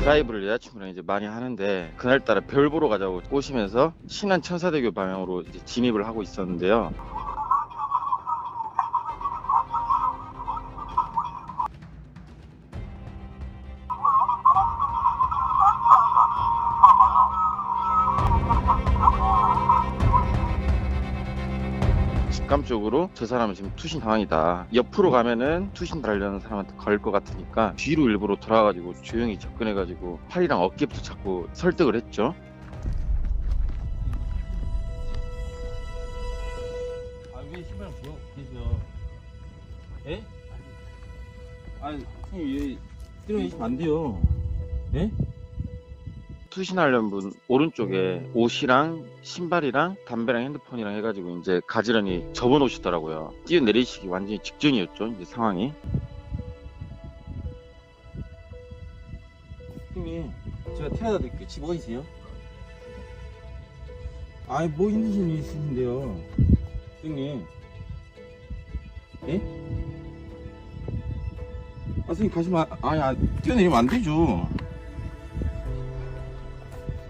드라이브를 여자친구랑 이제 많이 하는데 그날따라 별 보러 가자고 꼬시면서 신안 천사대교 방향으로 이제 진입을 하고 있었는데요. 직감적으로 저 사람은 지금 투신 상황이다. 옆으로 가면은 투신 달려는 사람한테 걸 것 같으니까 뒤로 일부러 돌아가지고 조용히 접근해가지고 팔이랑 어깨부터 잡고 설득을 했죠. 아 왜 신발 보여 계세요? 예? 아니 선생님 얘 이러시면 안 돼요. 예? 투신하려는 분 오른쪽에 옷이랑 신발이랑 담배랑 핸드폰이랑 해가지고 이제 가지런히 접어놓으시더라고요. 뛰어내리시기 완전히 직전이었죠, 이제 상황이. 선생님 제가 태워다 드릴게요. 집 어디세요? 아이 뭐 힘드신 일 있으신데요 선생님. 예? 아 선생님 가시면 뛰어내리면 안 되죠.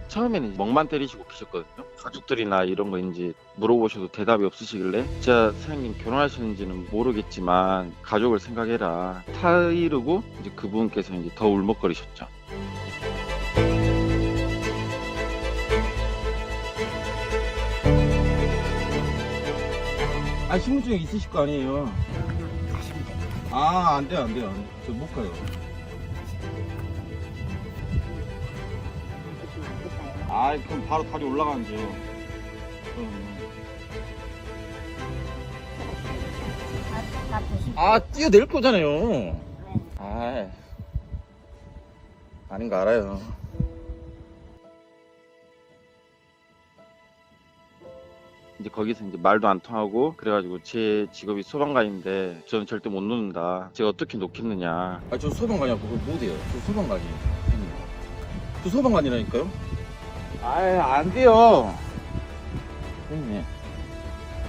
처음에는 멍만 때리시고 계셨거든요. 가족들이나 이런 거인지 물어보셔도 대답이 없으시길래 진짜 사장님 결혼하셨는지는 모르겠지만 가족을 생각해라 타이르고 이제 그분께서 이제 더 울먹거리셨죠. 아 신분증 있으실 거 아니에요. 아 안 돼요 안 돼요. 저 못 가요. 아 그럼 바로 다리 올라가는데요. 아 뛰어낼 거잖아요. 아 아닌 거 알아요. 이제 거기서 이제 말도 안 통하고 그래가지고 제 직업이 소방관인데 저는 절대 못 놓는다. 제가 어떻게 놓겠느냐. 아 저 소방관이야 그거 못해요. 저 소방관이에요. 저 소방관이라니까요. 아안 돼요. 선생님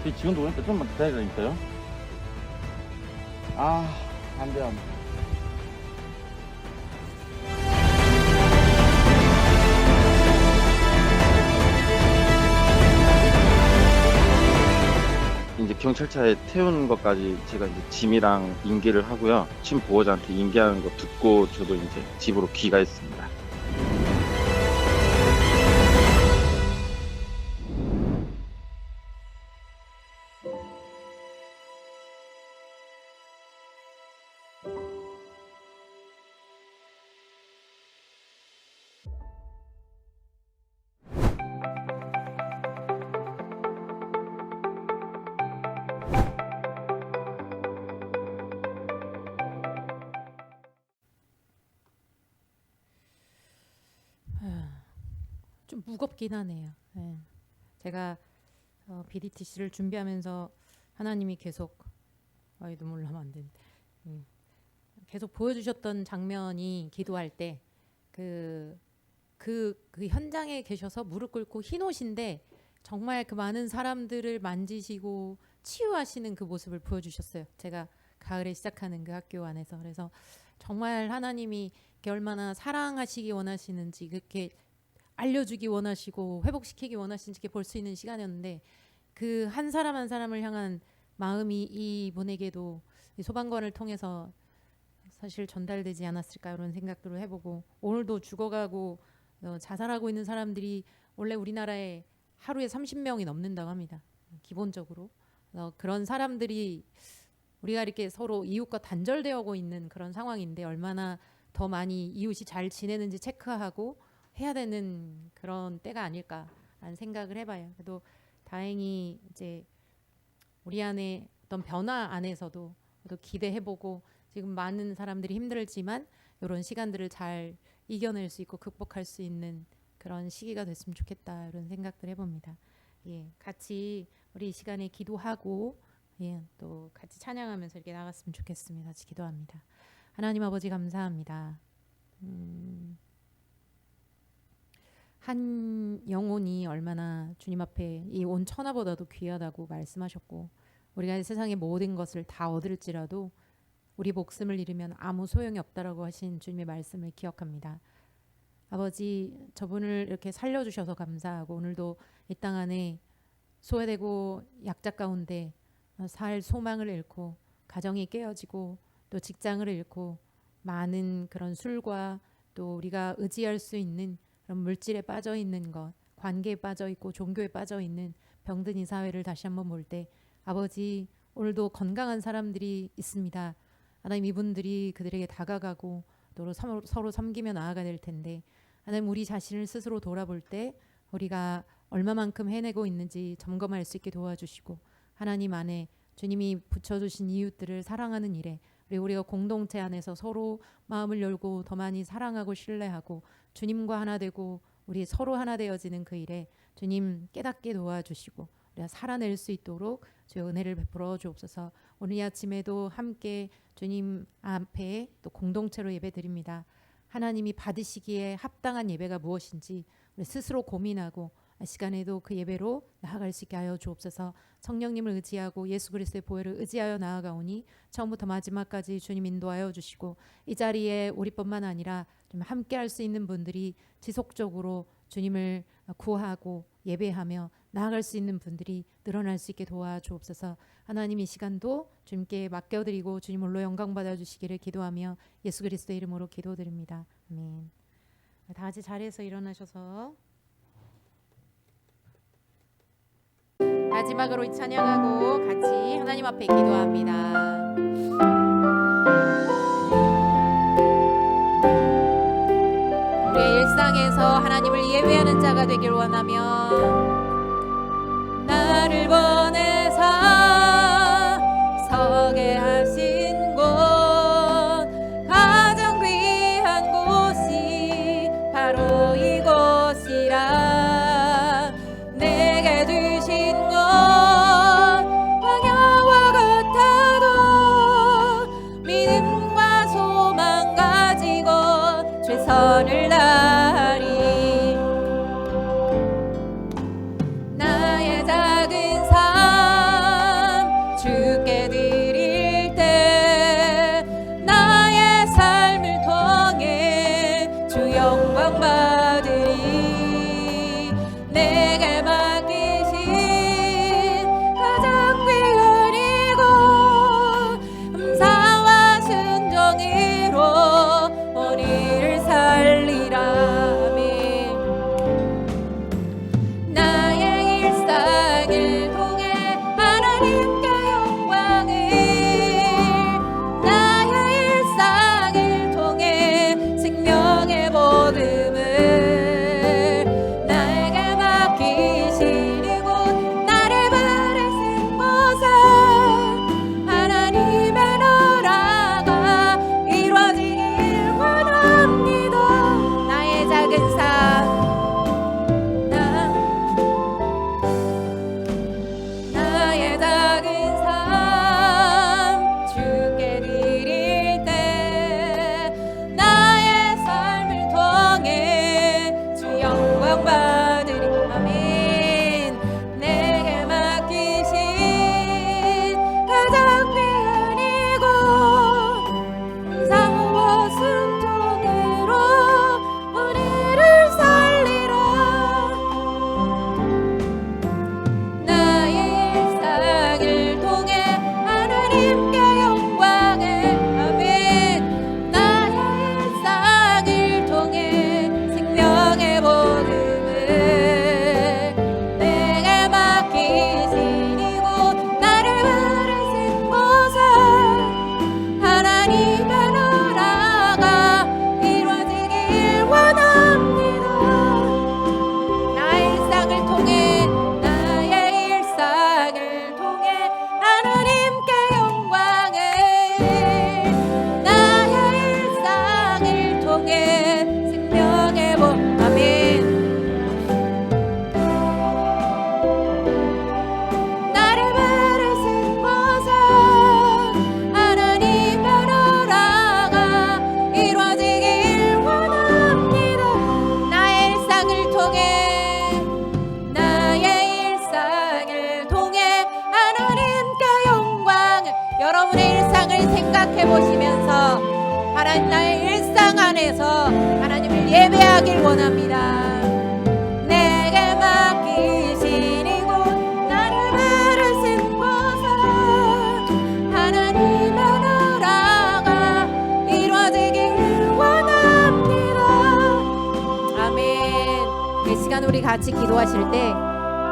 제 직원도 오니까 좀만 기다리라니까요. 안 돼요 안 돼. 이제 경찰차에 태우는 것까지 제가 이제 짐이랑 인계를 하고요. 친 보호자한테 인계하는 거 듣고 저도 이제 집으로 귀가했습니다. 좀 무겁긴 하네요. 예. 제가 BDTC를 준비하면서 하나님이 계속 눈물 나면 안 되는데 계속 보여주셨던 장면이 기도할 때 그 현장에 계셔서 무릎 꿇고 흰 옷인데 정말 그 많은 사람들을 만지시고 치유하시는 그 모습을 보여주셨어요. 제가 가을에 시작하는 그 학교 안에서. 그래서 정말 하나님이 얼마나 사랑하시기 원하시는지 그렇게 알려주기 원하시고 회복시키기 원하시는지 볼 수 있는 시간이었는데 그 한 사람 한 사람을 향한 마음이 이분에게도 이 소방관을 통해서 사실 전달되지 않았을까 이런 생각들을 해보고 오늘도 죽어가고 자살하고 있는 사람들이 원래 우리나라에 하루에 30명이 넘는다고 합니다. 기본적으로 그런 사람들이 우리가 이렇게 서로 이웃과 단절되어 있는 그런 상황인데 얼마나 더 많이 이웃이 잘 지내는지 체크하고 해야 되는 그런 때가 아닐까라는 생각을 해봐요. 그래도 다행히 이제 우리 안에 어떤 변화 안에서도 또 기대해보고 지금 많은 사람들이 힘들지만 이런 시간들을 잘 이겨낼 수 있고 극복할 수 있는 그런 시기가 됐으면 좋겠다 이런 생각들 해봅니다. 예, 같이 우리 이 시간에 기도하고 또 같이 찬양하면서 이렇게 나갔으면 좋겠습니다. 같이 기도합니다. 하나님 아버지 감사합니다. 한 영혼이 얼마나 주님 앞에 이 온 천하보다도 귀하다고 말씀하셨고 우리가 이 세상의 모든 것을 다 얻을지라도 우리 목숨을 잃으면 아무 소용이 없다라고 하신 주님의 말씀을 기억합니다. 아버지 저분을 이렇게 살려주셔서 감사하고 오늘도 이 땅 안에 소외되고 약자 가운데 살 소망을 잃고 가정이 깨어지고 또 직장을 잃고 많은 그런 술과 또 우리가 의지할 수 있는 그런 물질에 빠져 있는 것, 관계에 빠져 있고 종교에 빠져 있는 병든 이 사회를 다시 한번 볼 때 아버지 오늘도 건강한 사람들이 있습니다. 하나님 이분들이 그들에게 다가가고 또 서로 섬기며 나아가야 될 텐데 하나님 우리 자신을 스스로 돌아볼 때 우리가 얼마만큼 해내고 있는지 점검할 수 있게 도와주시고 하나님 안에 주님이 붙여주신 이웃들을 사랑하는 일에 우리가 공동체 안에서 서로 마음을 열고 더 많이 사랑하고 신뢰하고 주님과 하나 되고 우리 서로 하나 되어지는 그 일에 주님 깨닫게 도와주시고 우리가 살아낼 수 있도록 주의 은혜를 베풀어 주옵소서. 오늘 이 아침에도 함께 주님 앞에 또 공동체로 예배드립니다. 하나님이 받으시기에 합당한 예배가 무엇인지 우리 스스로 고민하고 시간에도 그 예배로 나아갈 수 있게 하여 주옵소서. 성령님을 의지하고 예수 그리스도의 보혈을 의지하여 나아가오니 처음부터 마지막까지 주님 인도하여 주시고 이 자리에 우리뿐만 아니라 좀 함께 할 수 있는 분들이 지속적으로 주님을 구하고 예배하며 나아갈 수 있는 분들이 늘어날 수 있게 도와주옵소서. 하나님 이 시간도 주님께 맡겨드리고 주님 홀로 영광 받아주시기를 기도하며 예수 그리스도의 이름으로 기도드립니다. 아멘. 다 같이 자리에서 일어나셔서 마지막으로 찬양하고 같이 하나님 앞에 기도합니다. 우리의 일상에서 하나님을 예배하는 자가 되길 원하며 나를 보내사 서게 하신 곳 가장 귀한 곳이 바로 이곳이라 내게 주신 것 광야와 같아도 믿음과 소망 가지고 최선을 다하리. 나의 작은 삶 주께 드릴 때 나의 삶을 통해 주 영광 받으리. 내게 맡기신 가장 귀한 이곳 감사와 순종으로 우리를 살리라. 나의 일상을 통해 하나님께 영광을 나의 일상을 통해 생명의 복음을 나에게 맡기신 이곳 나를 부르신 곳에 하나님의 나라가 이루어지길 원합니다. 나의 작은 삶 나의 작은 삶 주께 드릴 때 나의 삶을 통해 주 영광 받으리. 아멘. 내게 맡기신 가장 귀한 이곳 감사와 순종으로 우리를 살리라. 나의 일상을 통해 하나님께 영광을 아멘. 나의 일상을 통해 생명의 복음을 내게 맡기신 이곳 나를 부르신 곳에 하나님의 나라가 이루어지길 원합니다. 나의 일상을 통해 하나님께 영광을 나의 일상을 통해 생명의 복 아멘. 나를 부르신 곳에 하나님의 나라가 이루어지길 원합니다. 나의 일상을 통해 하나님께 영광을 여러분의 일상을 생각해 보시면서 하나님 나의 일상 일상 안에서 하나님을 예배하길 원합니다. 내게 맡기신 이곳 나를 부르신 곳은 하나님의 나라가 이루어지길 원합니다. 아멘. 이 시간 우리 같이 기도하실 때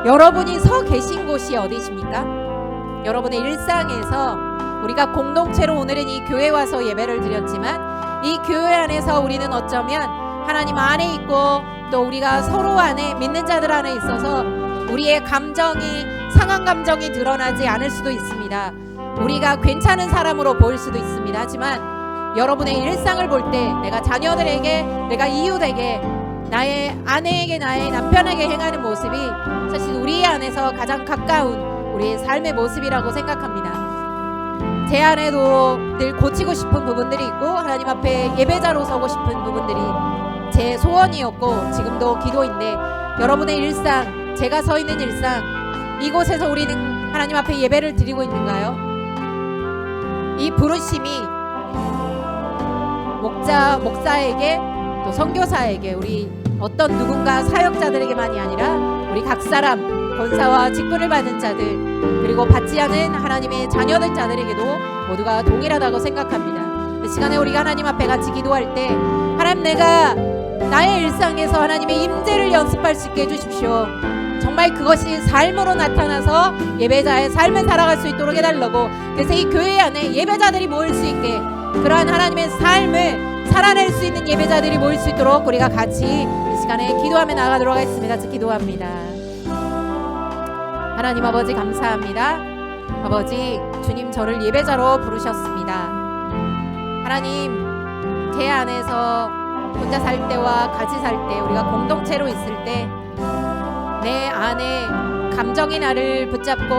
여러분이 서 계신 곳이 어디십니까? 여러분의 일상에서 우리가 공동체로 오늘은 이 교회 와서 예배를 드렸지만 이 교회 안에서 우리는 어쩌면 하나님 안에 있고 또 우리가 서로 안에 믿는 자들 안에 있어서 우리의 감정이 상한 감정이 드러나지 않을 수도 있습니다. 우리가 괜찮은 사람으로 보일 수도 있습니다. 하지만 여러분의 일상을 볼 때 내가 자녀들에게 내가 이웃에게 나의 아내에게 나의 남편에게 행하는 모습이 사실 우리 안에서 가장 가까운 우리의 삶의 모습이라고 생각합니다. 제 안에도 늘 고치고 싶은 부분들이 있고 하나님 앞에 예배자로 서고 싶은 부분들이 제 소원이었고 지금도 기도인데 여러분의 일상, 제가 서 있는 일상 이곳에서 우리는 하나님 앞에 예배를 드리고 있는가요? 이 부르심이 목사에게 또 선교사에게 우리 어떤 누군가 사역자들에게만이 아니라 우리 각 사람 권사와 직분을 받는 자들 그리고 받지 않은 하나님의 자녀들 자들에게도 모두가 동일하다고 생각합니다. 이 시간에 우리가 하나님 앞에 같이 기도할 때 하나님 내가 나의 일상에서 하나님의 임재를 연습할 수 있게 해주십시오. 정말 그것이 삶으로 나타나서 예배자의 삶을 살아갈 수 있도록 해달라고 그래서 이 교회 안에 예배자들이 모일 수 있게 그러한 하나님의 삶을 살아낼 수 있는 예배자들이 모일 수 있도록 우리가 같이 이 시간에 기도하며 나가도록 하겠습니다. 같이 기도합니다. 하나님 아버지 감사합니다. 아버지 주님 저를 예배자로 부르셨습니다. 하나님 제 안에서 혼자 살 때와 같이 살 때 우리가 공동체로 있을 때 내 안에 감정이 나를 붙잡고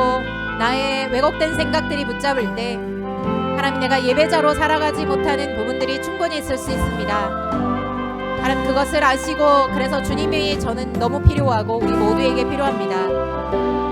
나의 왜곡된 생각들이 붙잡을 때 하나님 내가 예배자로 살아가지 못하는 부분들이 충분히 있을 수 있습니다. 하나님 그것을 아시고 그래서 주님이 저는 너무 필요하고 우리 모두에게 필요합니다.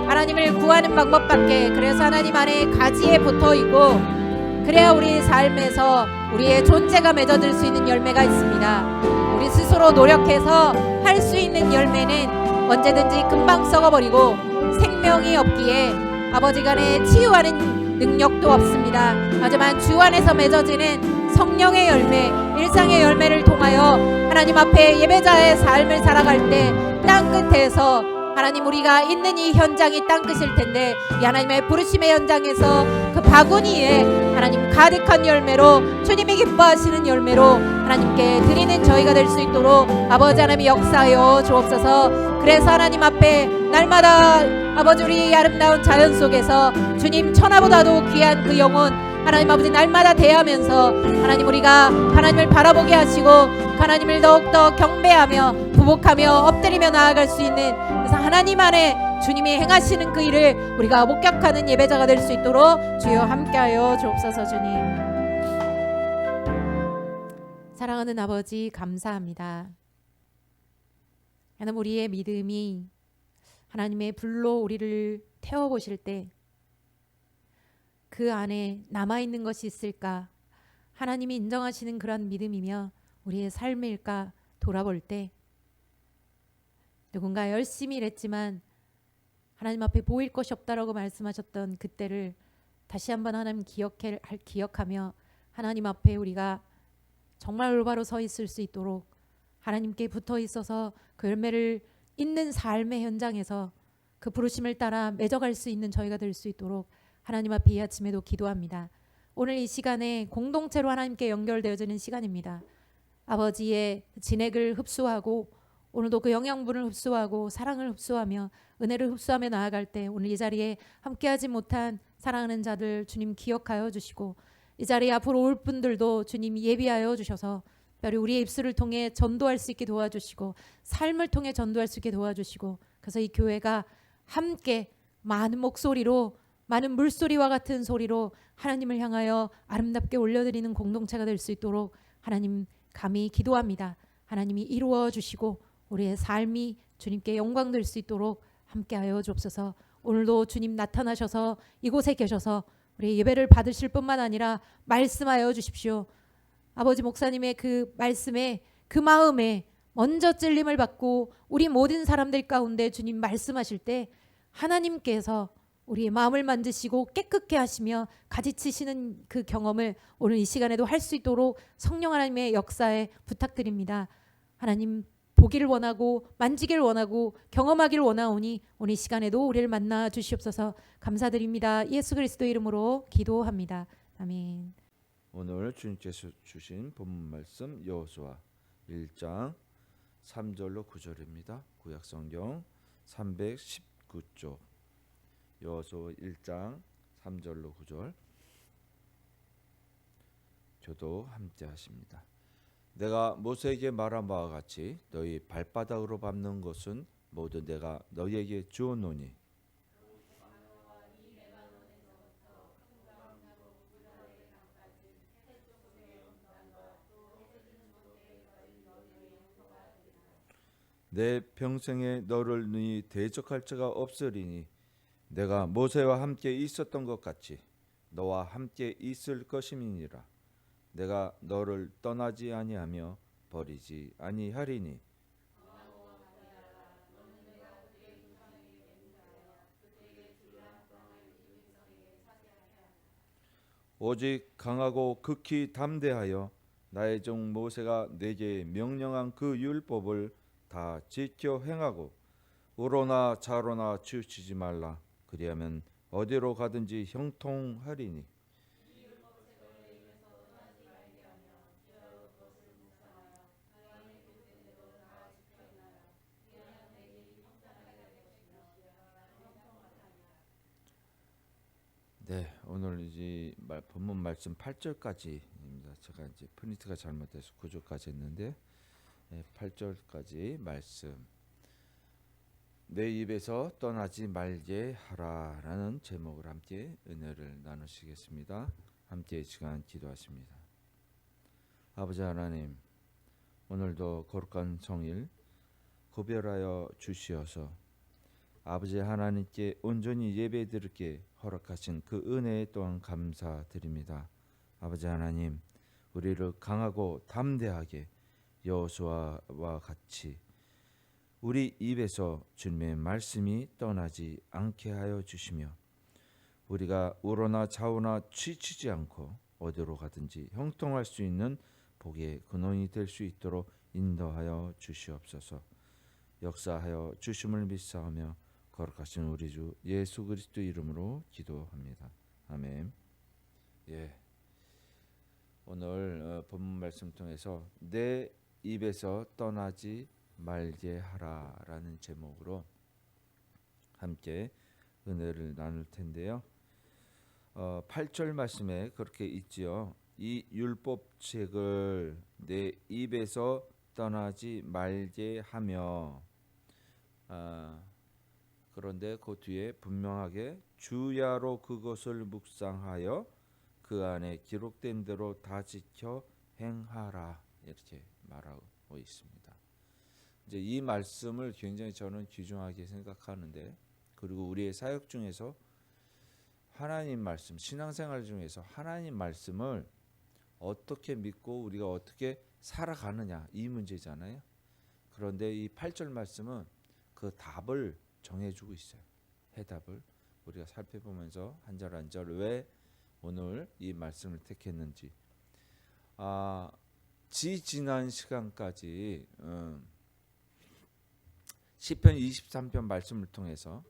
하나님을 구하는 방법밖에 그래서 하나님 안에 가지에 붙어있고 그래야 우리 삶에서 우리의 존재가 맺어질 수 있는 열매가 있습니다. 우리 스스로 노력해서 할 수 있는 열매는 언제든지 금방 썩어버리고 생명이 없기에 아버지 간에 치유하는 능력도 없습니다. 하지만 주 안에서 맺어지는 성령의 열매, 일상의 열매를 통하여 하나님 앞에 예배자의 삶을 살아갈 때 땅끝에서 하나님 우리가 있는 이 현장이 땅끝일 텐데 이 하나님의 부르심의 현장에서 그 바구니에 하나님 가득한 열매로 주님이 기뻐하시는 열매로 하나님께 드리는 저희가 될 수 있도록 아버지 하나님 역사하여 주옵소서. 그래서 하나님 앞에 날마다 아버지 우리 아름다운 자연 속에서 주님 천하보다도 귀한 그 영혼 하나님 아버지 날마다 대하면서 하나님 우리가 하나님을 바라보게 하시고 하나님을 더욱더 경배하며 부복하며 엎드리며 나아갈 수 있는 그래서 하나님 안에 주님이 행하시는 그 일을 우리가 목격하는 예배자가 될 수 있도록 주여 함께하여 주옵소서. 주님 사랑하는 아버지 감사합니다. 하나님 우리의 믿음이 하나님의 불로 우리를 태워보실 때 그 안에 남아있는 것이 있을까 하나님이 인정하시는 그런 믿음이며 우리의 삶일까 돌아볼 때 누군가 열심히 일했지만 하나님 앞에 보일 것이 없다라고 말씀하셨던 그때를 다시 한번 하나님 기억하며 하나님 앞에 우리가 정말 올바로 서 있을 수 있도록 하나님께 붙어 있어서 그 열매를 잇는 삶의 현장에서 그 부르심을 따라 맺어갈 수 있는 저희가 될 수 있도록 하나님 앞에 이 아침에도 기도합니다. 오늘 이 시간에 공동체로 하나님께 연결되어지는 시간입니다. 아버지의 진액을 흡수하고 오늘도 그 영양분을 흡수하고 사랑을 흡수하며 은혜를 흡수하며 나아갈 때 오늘 이 자리에 함께하지 못한 사랑하는 자들 주님 기억하여 주시고 이 자리에 앞으로 올 분들도 주님 예비하여 주셔서 특별히 우리의 입술을 통해 전도할 수 있게 도와주시고 삶을 통해 전도할 수 있게 도와주시고 그래서 이 교회가 함께 많은 목소리로 많은 물소리와 같은 소리로 하나님을 향하여 아름답게 올려드리는 공동체가 될 수 있도록 하나님 감히 기도합니다. 하나님이 이루어 주시고 우리의 삶이 주님께 영광 될 수 있도록 함께하여 주옵소서. 오늘도 주님 나타나셔서 이곳에 계셔서 우리 예배를 받으실 뿐만 아니라 말씀하여 주십시오. 아버지 목사님의 그 말씀에 그 마음에 먼저 찔림을 받고 우리 모든 사람들 가운데 주님 말씀하실 때 하나님께서 우리의 마음을 만드시고 깨끗게 하시며 가지치시는 그 경험을 오늘 이 시간에도 할 수 있도록 성령 하나님의 역사에 부탁드립니다. 하나님 보기를 원하고 만지기를 원하고 경험하기를 원하오니 오늘 이 시간에도 우리를 만나 주시옵소서. 감사드립니다. 예수 그리스도 이름으로 기도합니다. 아멘. 오늘 주님께서 주신 본문 말씀 여호수아 1장 3절로 9절입니다. 구약성경 319쪽 여호수아 1장 3절로 9절 저도 함께 하십니다. 내가 모세에게 말한 바와 같이 너희 발바닥으로 밟는 것은 모두 내가 너희에게 주었노니 내 평생에 너를 능히 대적할 자가 없으리니 내가 모세와 함께 있었던 것 같이 너와 함께 있을 것임이니라. 내가 너를 떠나지 아니하며 버리지 아니하리니 오직 강하고 극히 담대하여 나의 종 모세가 내게 명령한 그 율법을 다 지켜 행하고 우로나 좌로나 치우치지 말라. 그리하면 어디로 가든지 형통하리니 네, 오늘 이제 본문 말씀 8절까지입니다. 제가 이제 프린트가 잘못돼서 9절까지 했는데 8절까지 말씀. 내 입에서 떠나지 말게 하라라는 제목을 함께 은혜를 나누시겠습니다. 함께 이 시간 기도하십니다. 아버지 하나님, 오늘도 거룩한 성일 구별하여 주시어서 아버지 하나님께 온전히 예배드리게 허락하신 그 은혜에 또한 감사드립니다. 아버지 하나님, 우리를 강하고 담대하게 여호수아와 같이 우리 입에서 주님의 말씀이 떠나지 않게 하여 주시며 우리가 우로나 좌우나 치치지 않고 어디로 가든지 형통할 수 있는 복의 근원이 될 수 있도록 인도하여 주시옵소서. 역사하여 주심을 믿사오며 거룩하신 우리 주 예수 그리스도 이름으로 기도합니다. 아멘. 예. 오늘 본문 말씀 통해서 내 입에서 떠나지 말게 하라라는 제목으로 함께 은혜를 나눌 텐데요. 8절 말씀에 그렇게 있지요. 이 율법책을 내 입에서 떠나지 말게 하며 그런데 그 뒤에 분명하게 주야로 그것을 묵상하여 그 안에 기록된 대로 다 지켜 행하라 이렇게 말하고 있습니다. 이제 이 말씀을 굉장히 저는 귀중하게 생각하는데 그리고 우리의 사역 중에서 하나님 말씀, 신앙생활 중에서 하나님 말씀을 어떻게 믿고 우리가 어떻게 살아가느냐 이 문제잖아요. 그런데 이 8절 말씀은 그 답을 정해주고 있어요. 해답을 우리가 살펴보면서 한 절 한 절 왜 오늘 이 말씀을 택했는지 지난 시간까지 시편 23편 말씀을 통해서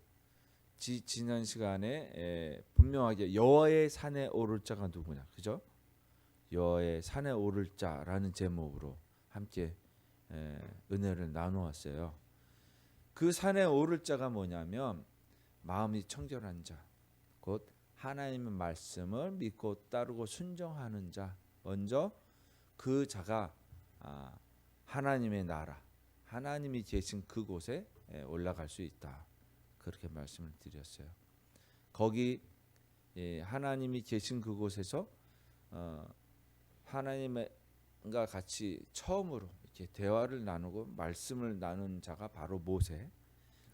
지난 시간에 분명하게 여호와의 산에 오를 자가 누구냐, 그죠? 여호와의 산에 오를 자라는 제목으로 함께 은혜를 나누었어요. 그 산에 오를 자가 뭐냐면 마음이 청결한 자, 곧 하나님의 말씀을 믿고 따르고 순종하는 자, 먼저 그 자가 하나님의 나라, 하나님이 계신 그곳에 올라갈 수 있다. 그렇게 말씀을 드렸어요. 거기 하나님이 계신 그곳에서 하나님과 같이 처음으로 이렇게 대화를 나누고 말씀을 나눈 자가 바로 모세.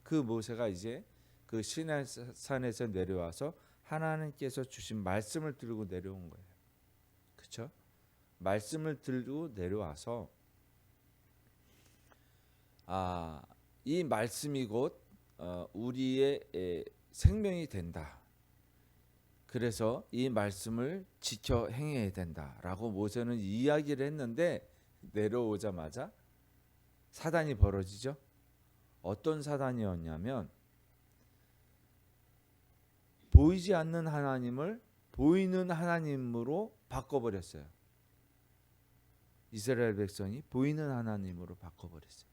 그 모세가 이제 그 시내산에서 내려와서 하나님께서 주신 말씀을 들고 내려온 거예요. 그렇죠? 말씀을 들고 내려와서 이 말씀이 곧 우리의 생명이 된다. 그래서 이 말씀을 지켜 행해야 된다라고 모세는 이야기를 했는데 내려오자마자 사단이 벌어지죠. 어떤 사단이었냐면 보이지 않는 하나님을 보이는 하나님으로 바꿔버렸어요. 이스라엘 백성이 보이는 하나님으로 바꿔버렸어요.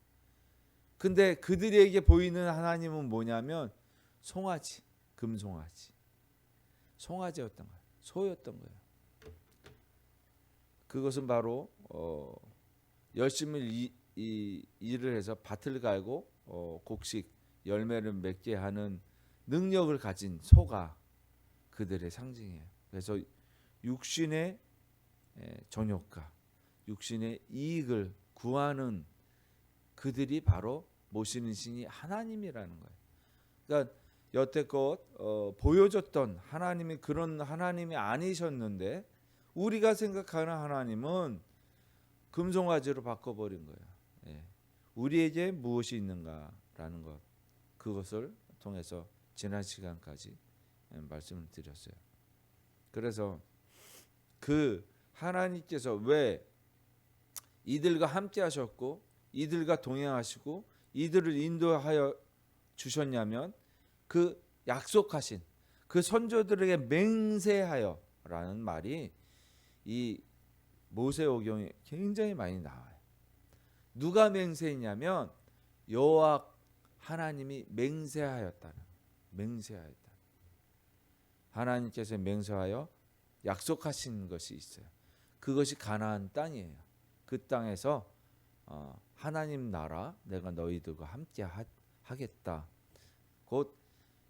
근데 그들에게 보이는 하나님은 뭐냐면 송아지, 금송아지, 송아지였던 거예요. 소였던 거예요. 그것은 바로 열심히 일을 해서 밭을 갈고 곡식 열매를 맺게 하는 능력을 가진 소가 그들의 상징이에요. 그래서 육신의 정욕과 육신의 이익을 구하는 그들이 바로 모시는 신이 하나님이라는 거예요. 그러니까 여태껏 보여줬던 하나님이 그런 하나님이 아니셨는데 우리가 생각하는 하나님은 금송아지로 바꿔버린 거예요. 예. 우리에게 무엇이 있는가라는 것, 그것을 통해서 지난 시간까지 말씀을 드렸어요. 그래서 그 하나님께서 왜 이들과 함께 하셨고 이들과 동행하시고 이들을 인도하여 주셨냐면 그 약속하신 그 선조들에게 맹세하여라는 말이 이 모세오경에 굉장히 많이 나와요. 누가 맹세했냐면 여호와 하나님이 맹세하였다. 하나님께서 맹세하여 약속하신 것이 있어요. 그것이 가나안 땅이에요. 그 땅에서 하나님 나라 내가 너희들과 함께 하겠다. 곧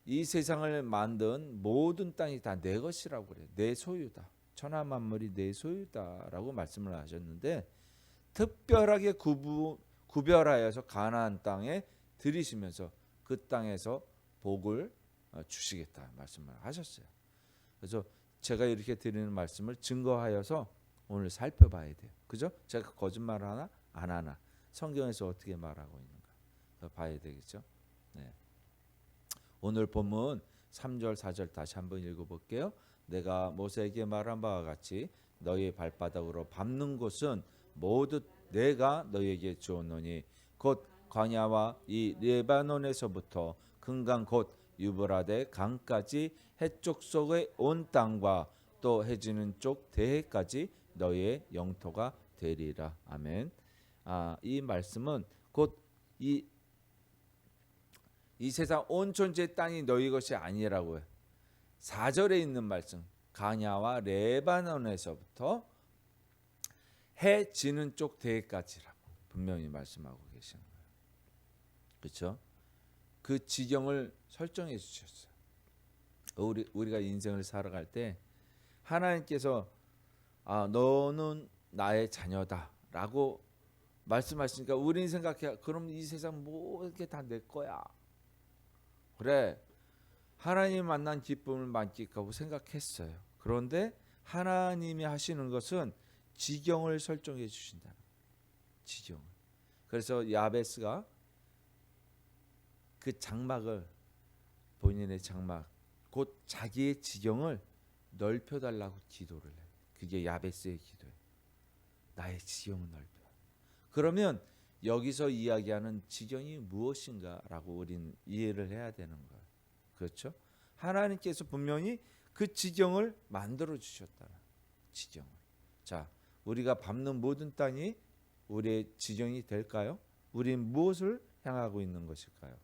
이 세상을 만든 모든 땅이 다 내 것이라고 그래요. 내 소유다. 천하 만물이 내 소유다라고 말씀을 하셨는데 특별하게 구별하여서 가나안 땅에 들이시면서 그 땅에서 복을 주시겠다 말씀을 하셨어요. 그래서 제가 이렇게 드리는 말씀을 증거하여서 오늘 살펴봐야 돼요. 그죠? 제가 거짓말 하나 안 하나 성경에서 어떻게 말하고 있는가 봐야 되겠죠. 네. 오늘 본문 3절 4절 다시 한번 읽어볼게요. 내가 모세에게 말한 바와 같이 너희의 발바닥으로 밟는 곳은 모두 내가 너희에게 주었노니 곧 광야와 이 레바논에서부터 금강 곧 유브라데 강까지 해쪽 속의 온 땅과 또 해지는 쪽 대해까지 너희의 영토가 되리라. 아멘. 이 말씀은 곧 이 세상 온 천지의 땅이 너희 것이 아니라고 해요. 4절에 있는 말씀 광야와 레바논에서부터 해 지는 쪽 대해까지라고 분명히 말씀하고 계시는 거예요. 그렇죠? 그 지경을 설정해 주셨어요. 우리가 인생을 살아갈 때 하나님께서 너는 나의 자녀다라고 말씀하시니까 우리는 생각해 그럼 이 세상 모든 게 다 내 거야. 그래 하나님 만난 기쁨을 만끽하고 생각했어요. 그런데 하나님이 하시는 것은 지경을 설정해 주신다는 거예요. 지경을. 그래서 야베스가 그 장막을 본인의 장막 곧 자기의 지경을 넓혀달라고 기도를 해요. 그게 야베스의 기도예요. 나의 지경을 넓혀. 그러면 여기서 이야기하는 지경이 무엇인가라고 우리는 이해를 해야 되는 거예요. 그렇죠? 하나님께서 분명히 그 지경을 만들어 주셨다는 지경을. 자, 우리가 밟는 모든 땅이 우리의 지경이 될까요? 우리는 무엇을 향하고 있는 것일까요?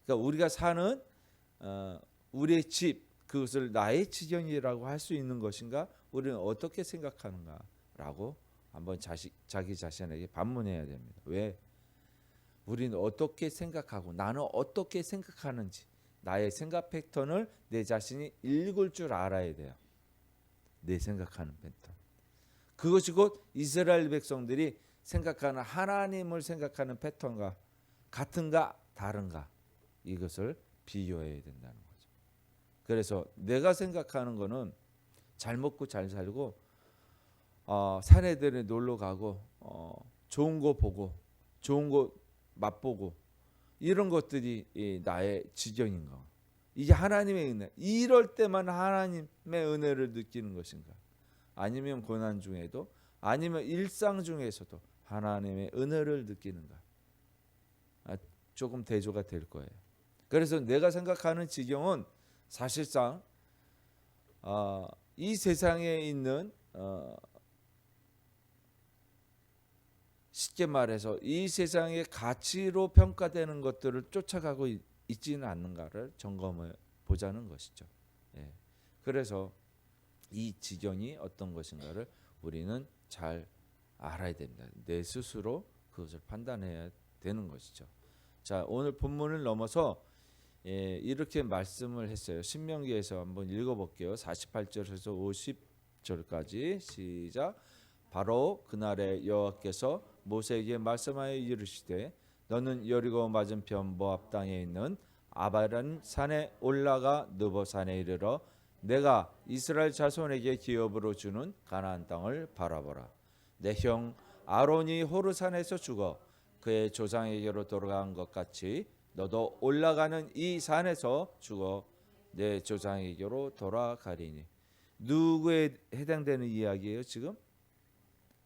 그러니까 우리가 사는 우리의 집 그것을 나의 지경이라고 할 수 있는 것인가? 우리는 어떻게 생각하는가라고 한번 자기 자신에게 반문해야 됩니다. 왜? 우리는 어떻게 생각하고 나는 어떻게 생각하는지 나의 생각 패턴을 내 자신이 읽을 줄 알아야 돼요. 내 생각하는 패턴. 그것이 곧 이스라엘 백성들이 생각하는 하나님을 생각하는 패턴과 같은가 다른가 이것을 비교해야 된다는 거죠. 그래서 내가 생각하는 거는 잘 먹고 잘 살고 산에들에 놀러 가고 좋은 거 보고 좋은 거 맛보고 이런 것들이 나의 지경인가? 이게 하나님의 은혜. 이럴 때만 하나님의 은혜를 느끼는 것인가? 아니면 고난 중에도, 아니면 일상 중에서도 하나님의 은혜를 느끼는가? 조금 대조가 될 거예요. 그래서 내가 생각하는 지경은 사실상 이 세상에 있는 쉽게 말해서 이 세상의 가치로 평가되는 것들을 쫓아가고 있지는 않는가를 점검해 보자는 것이죠. 예. 그래서 이 지경이 어떤 것인가를 우리는 잘 알아야 됩니다. 내 스스로 그것을 판단해야 되는 것이죠. 자, 오늘 본문을 넘어서 이렇게 말씀을 했어요. 신명기에서 한번 읽어볼게요. 48절에서 50절까지 시작. 바로 그날에 여호와께서 모세에게 말씀하여 이르시되 너는 여리고 맞은편 모압 땅에 있는 아바란 산에 올라가 느보산에 이르러 내가 이스라엘 자손에게 기업으로 주는 가나안 땅을 바라보라. 내 형 아론이 호르산에서 죽어 그의 조상에게로 돌아간 것 같이 너도 올라가는 이 산에서 죽어 내 조상에게로 돌아가리니. 누구에 해당되는 이야기예요? 지금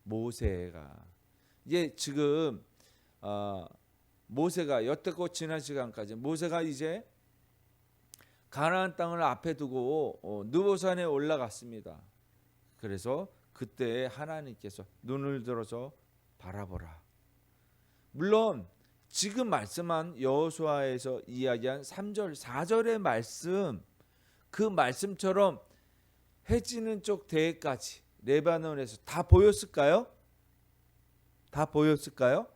모세가 이게 지금 모세가 여태껏 지난 시간까지 모세가 이제 가나안 땅을 앞에 두고 느보산에 올라갔습니다. 그래서 그때 하나님께서 눈을 들어서 바라보라. 물론 지금 말씀한 여호수아에서 이야기한 3절 4절의 말씀, 그 말씀처럼 해지는 쪽 대까지 레바논에서 다 보였을까요? 다 보였을까요?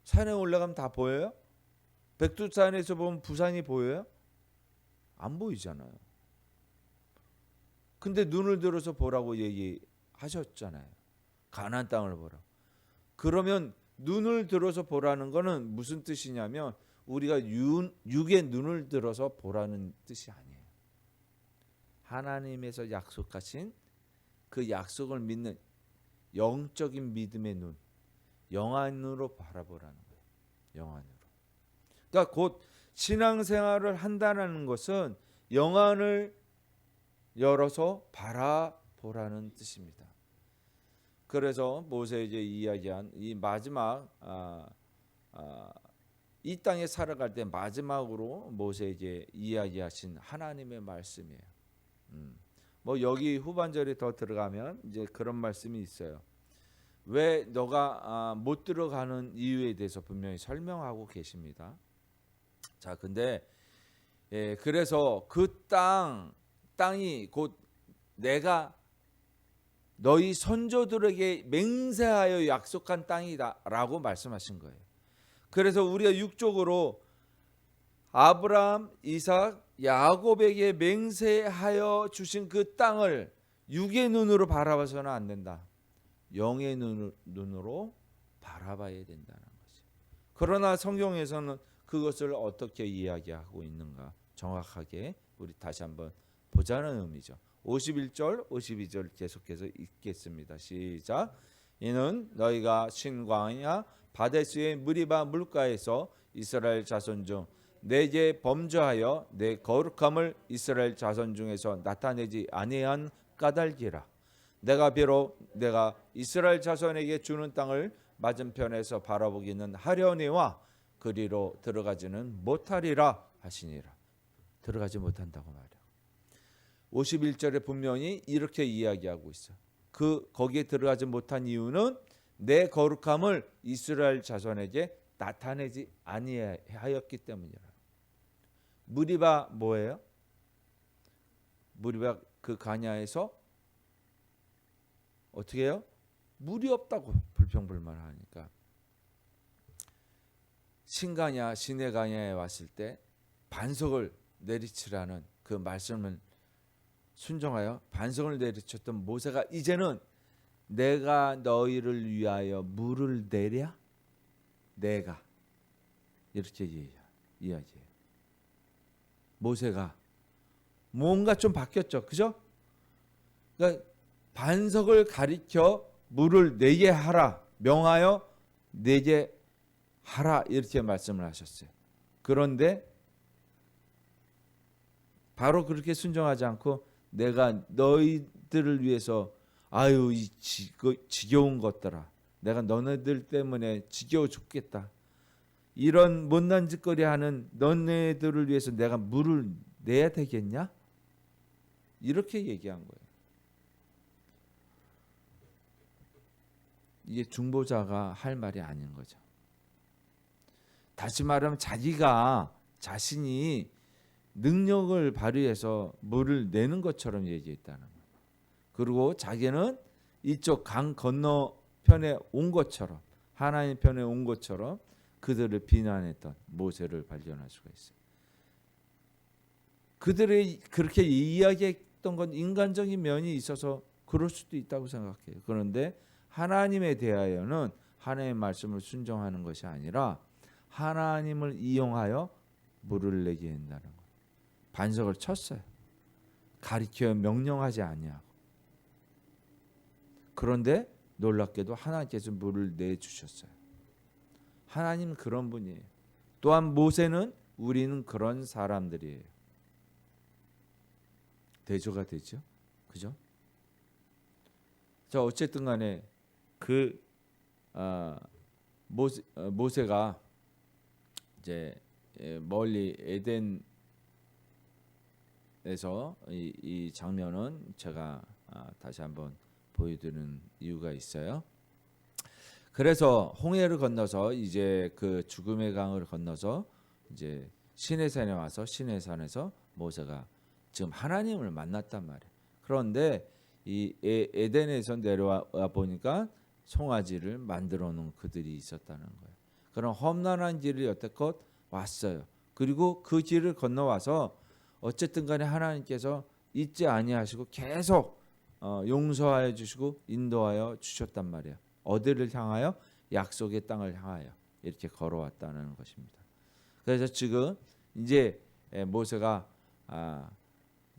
산에 올라가면 다 보여요? 백두산에서 보면 부산이 보여요? 안 보이잖아요. 근데 눈을 들어서 보라고 얘기하셨잖아요. 가나안 땅을 보라. 그러면 눈을 들어서 보라는 거는 무슨 뜻이냐면 우리가 육의 눈을 들어서 보라는 뜻이 아니에요. 하나님에서 약속하신 그 약속을 믿는 영적인 믿음의 눈, 영안으로 바라보라는 거예요. 영안으로. 그러니까 곧 신앙생활을 한다는 것은 영안을 열어서 바라보라는 뜻입니다. 그래서 모세에게 이야기한 이 마지막 이 땅에 살아갈 때 마지막으로 모세에게 이야기하신 하나님의 말씀이에요. 뭐 여기 후반절에 더 들어가면 이제 그런 말씀이 있어요. 왜 너가 못 들어가는 이유에 대해서 분명히 설명하고 계십니다. 자, 근데 그래서 그 땅이 곧 내가 너희 선조들에게 맹세하여 약속한 땅이다라고 말씀하신 거예요. 그래서 우리가 육적으로 아브라함, 이삭, 야곱에게 맹세하여 주신 그 땅을 육의 눈으로 바라봐서는 안 된다. 영의 눈으로 바라봐야 된다는 거죠. 그러나 성경에서는 그것을 어떻게 이야기하고 있는가 정확하게 우리 다시 한번 보자는 의미죠. 51절, 52절 계속해서 읽겠습니다. 시작. 이는 너희가 신광야 바데스의 무리바 물가에서 이스라엘 자손 중 내게 범죄하여 내 거룩함을 이스라엘 자손 중에서 나타내지 아니한 까닭이라. 내가 비록 내가 이스라엘 자손에게 주는 땅을 맞은편에서 바라보기는 하려니와 그리로 들어가지는 못하리라 하시니라. 들어가지 못한다고 말이야. 51절에 분명히 이렇게 이야기하고 있어. 거기에 들어가지 못한 이유는 내 거룩함을 이스라엘 자손에게 나타내지 아니하였기 때문이라. 무리바 뭐예요? 무리바 그 가냐에서 어떻게 해요? 물이 없다고 불평불만하니까 신가냐 시내 가냐에 왔을 때 반석을 내리치라는 그 말씀을 순종하여 반석을 내리쳤던 모세가 이제는 내가 너희를 위하여 물을 내랴? 내가 이렇게 이야기해요. 모세가 뭔가 좀 바뀌었죠. 그죠? 그러니까 반석을 가리켜 물을 내게 하라, 명하여 내게 하라, 이렇게 말씀을 하셨어요. 그런데 바로 그렇게 순종하지 않고 내가 너희들을 위해서 아유 이 지겨운 것들아, 내가 너네들 때문에 지겨워 죽겠다, 이런 못난 짓거리 하는 너네들을 위해서 내가 물을 내야 되겠냐? 이렇게 얘기한 거예요. 이게 중보자가 할 말이 아닌 거죠. 다시 말하면 자신이 능력을 발휘해서 물을 내는 것처럼 얘기했다는 거예요. 그리고 자기는 이쪽 강 건너편에 온 것처럼, 하나님 편에 온 것처럼 그들을 비난했던 모세를 발견할 수가 있어요. 그들이 그렇게 이야기했던 건 인간적인 면이 있어서 그럴 수도 있다고 생각해요. 그런데 하나님에 대하여는 하나님의 말씀을 순종하는 것이 아니라 하나님을 이용하여 물을 내게 한다는 거예요. 반석을 쳤어요. 가리켜 명령하지 아니하고. 그런데 놀랍게도 하나님께서 물을 내주셨어요. 하나님은 그런 분이에요. 또한 모세는 우리는 그런 사람들이에요. 대조가 되죠. 그죠? 자, 어쨌든 간에 그 모세가 이제 멀리 에덴에서 이 장면은 제가 다시 한번 보여드리는 이유가 있어요. 그래서 홍해를 건너서 이제 그 죽음의 강을 건너서 이제 시내산에 와서 시내산에서 모세가 지금 하나님을 만났단 말이에요. 그런데 이 에덴에서 내려와 보니까 송아지를 만들어 놓은 그들이 있었다는 거예요. 그런 험난한 길을 여태껏 왔어요. 그리고 그 길을 건너와서 어쨌든 간에 하나님께서 잊지 아니하시고 계속 용서하여 주시고 인도하여 주셨단 말이에요. 어디를 향하여? 약속의 땅을 향하여 이렇게 걸어왔다는 것입니다. 그래서 지금 이제 모세가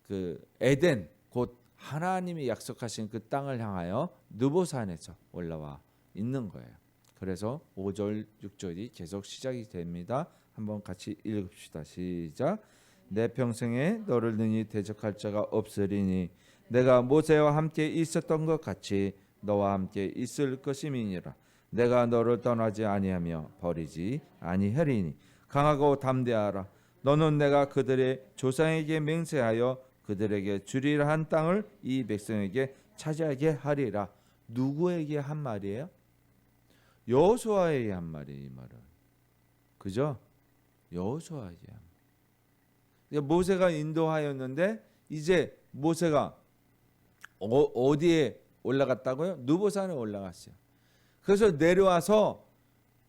그 에덴, 곧 하나님이 약속하신 그 땅을 향하여 느보산에서 올라와 있는 거예요. 그래서 5절, 6절이 계속 시작이 됩니다. 한번 같이 읽읍시다. 시작. 내 평생에 너를 능히 대적할 자가 없으리니 내가 모세와 함께 있었던 것 같이 너와 함께 있을 것임이니라. 내가 너를 떠나지 아니하며 버리지 아니하리니 강하고 담대하라. 너는 내가 그들의 조상에게 맹세하여 그들에게 주리라 한 땅을 이 백성에게 차지하게 하리라. 누구에게 한 말이에요? 여호수아에게 한 말이에요. 이 말은. 그죠? 여호수아에게 한 말. 모세가 인도하였는데 이제 모세가 어디에 올라갔다고요? 느보산에 올라갔어요. 그래서 내려와서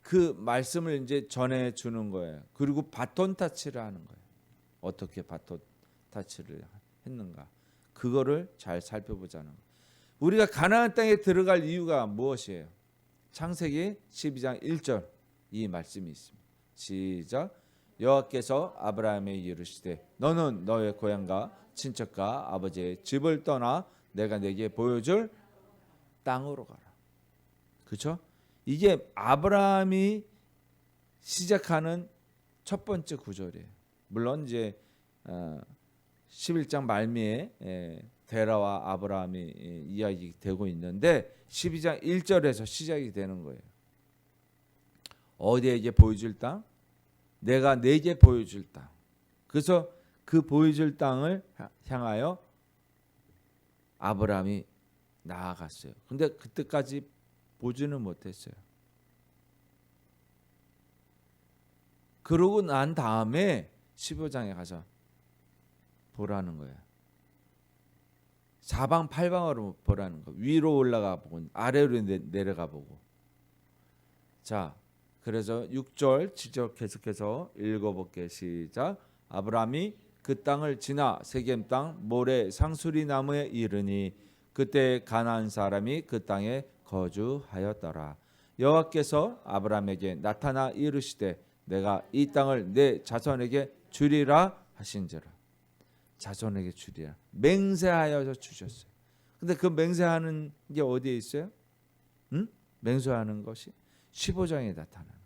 그 말씀을 이제 전해 주는 거예요. 그리고 바톤 타치를 하는 거예요. 어떻게 바톤 타치를 했는가? 그거를 잘 살펴보자는 거예요. 우리가 가나안 땅에 들어갈 이유가 무엇이에요? 창세기 12장 1절 이 말씀이 있습니다. 시작. 여호와께서 아브라함에게 이르시되 너는 너의 고향과 친척과 아버지의 집을 떠나 내가 내게 보여줄 땅으로 가라. 그렇죠? 이게 아브라함이 시작하는 첫 번째 구절이에요. 물론 이제 11장 말미에 데라와 아브라함이 이야기되고 있는데 12장 1절에서 시작이 되는 거예요. 어디에게 보여줄 땅? 내가 내게 보여줄 땅. 그래서 그 보여줄 땅을 향하여 아브라함이 나아갔어요. 근데 그때까지 보지는 못했어요. 그러고 난 다음에 15장에 가서 보라는 거예요. 사방팔방으로 보라는 거. 위로 올라가 보고 아래로 내려가 보고. 자, 그래서 6절, 7절 계속해서 읽어볼게요. 시작. 아브라함이 그 땅을 지나 세겜 땅 모래 상수리 나무에 이르니 그때 가나안 사람이 그 땅에 거주하였더라. 여호와께서 아브라함에게 나타나 이르시되 내가 이 땅을 내 자손에게 주리라 하신지라. 자손에게 주리라 맹세하여서 주셨어요. 근데 그 맹세하는 게 어디에 있어요? 응? 맹세하는 것이 15장에 나타나는.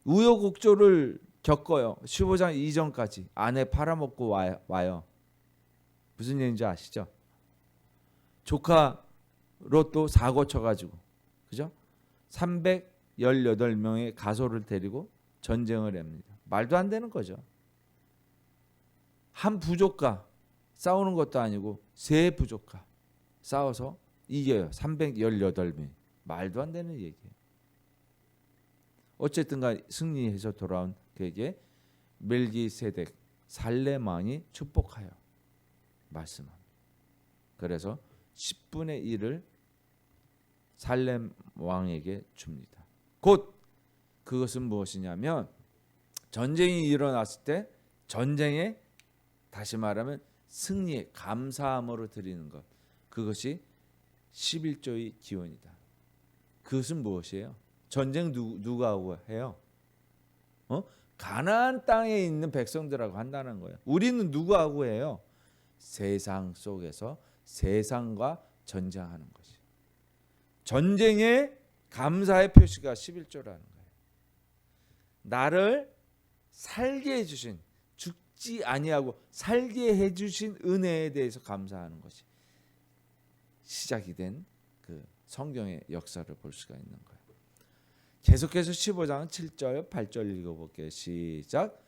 우여곡절을 겪어요. 15장 이전까지 아내 팔아먹고 와요. 무슨 얘기인지 아시죠? 조카로 또 사고 쳐가지고, 그죠? 318명의 가소를 데리고 전쟁을 합니다. 말도 안 되는 거죠. 한 부족과 싸우는 것도 아니고 세 부족과 싸워서 이겨요. 318명. 말도 안 되는 얘기예요. 어쨌든 간 승리해서 돌아온 그에게 멜기세덱 살렘 왕이 축복하여 말씀합니다. 그래서 10분의 1을 살렘 왕에게 줍니다. 곧 그것은 무엇이냐면 전쟁이 일어났을 때 전쟁에 다시 말하면 승리에 감사함으로 드리는 것. 그것이 11조의 기원이다. 그것은 무엇이에요? 전쟁 누가 하고 해요? 가나안 땅에 있는 백성들하고 한다는 거예요. 우리는 누구하고 해요? 세상 속에서 세상과 전쟁하는 것이. 전쟁의 감사의 표시가 11조라는 거예요. 나를 살게 해주신, 죽지 아니하고 살게 해주신 은혜에 대해서 감사하는 것이 시작이 된 그 성경의 역사를 볼 수가 있는 거예요. 계속해서 15장 7절 8절 읽어볼게요. 시작.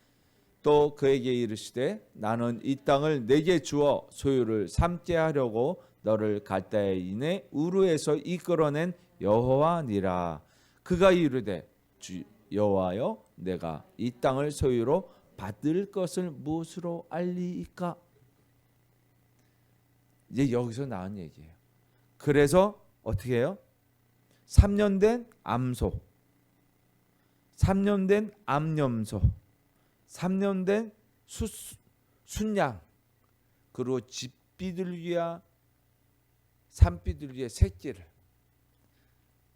또 그에게 이르시되 나는 이 땅을 내게 주어 소유를 삼게 하려고 너를 갈대아인의 우르에서 이끌어낸 여호와니라. 그가 이르되 주 여호와여 내가 이 땅을 소유로 받을 것을 무엇으로 알리이까? 이제 여기서 나온 얘기예요. 그래서 어떻게 해요? 3년 된 암소, 3년 된 암염소, 3년 된 순양, 그리고 집비둘기와 산비둘기의 새끼를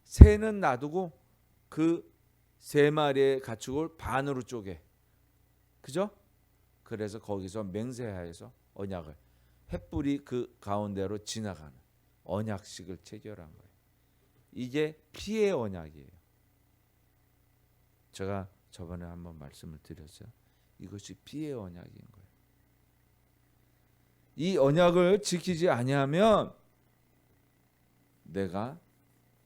새는 놔두고 그 세 마리의 가축을 반으로 쪼개, 그죠? 그래서 거기서 맹세하여서 언약을, 횃불이 그 가운데로 지나가는 언약식을 체결한 거예요. 이게 피의 언약이에요. 제가 저번에 한번 말씀을 드렸어요. 이것이 피의 언약인 거예요. 이 언약을 지키지 아니하면 내가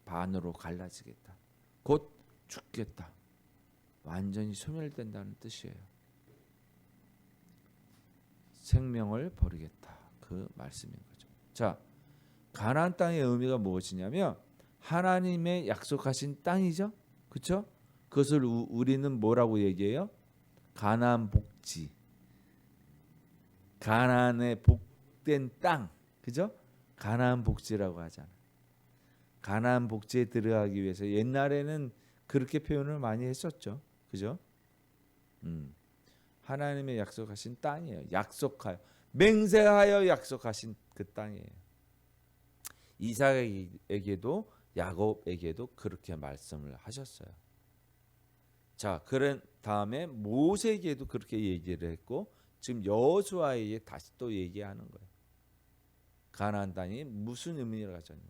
반으로 갈라지겠다. 곧 죽겠다. 완전히 소멸된다는 뜻이에요. 생명을 버리겠다. 그 말씀인 거죠. 자, 가나안 땅의 의미가 무엇이냐면 하나님의 약속하신 땅이죠. 그렇죠? 그것을 우리는 뭐라고 얘기해요? 가나안 복지. 가나안의 복된 땅. 그죠? 가나안 복지라고 하잖아. 가나안 복지에 들어가기 위해서 옛날에는 그렇게 표현을 많이 했었죠. 그죠? 하나님의 약속하신 땅이에요. 약속하여, 맹세하여 약속하신 그 땅이에요. 이삭에게도 야곱에게도 그렇게 말씀을 하셨어요. 자, 그런 다음에 모세에게도 그렇게 얘기를 했고 지금 여호수아에게 다시 또 얘기하는 거예요. 가나안 땅이 무슨 의미를 가졌냐?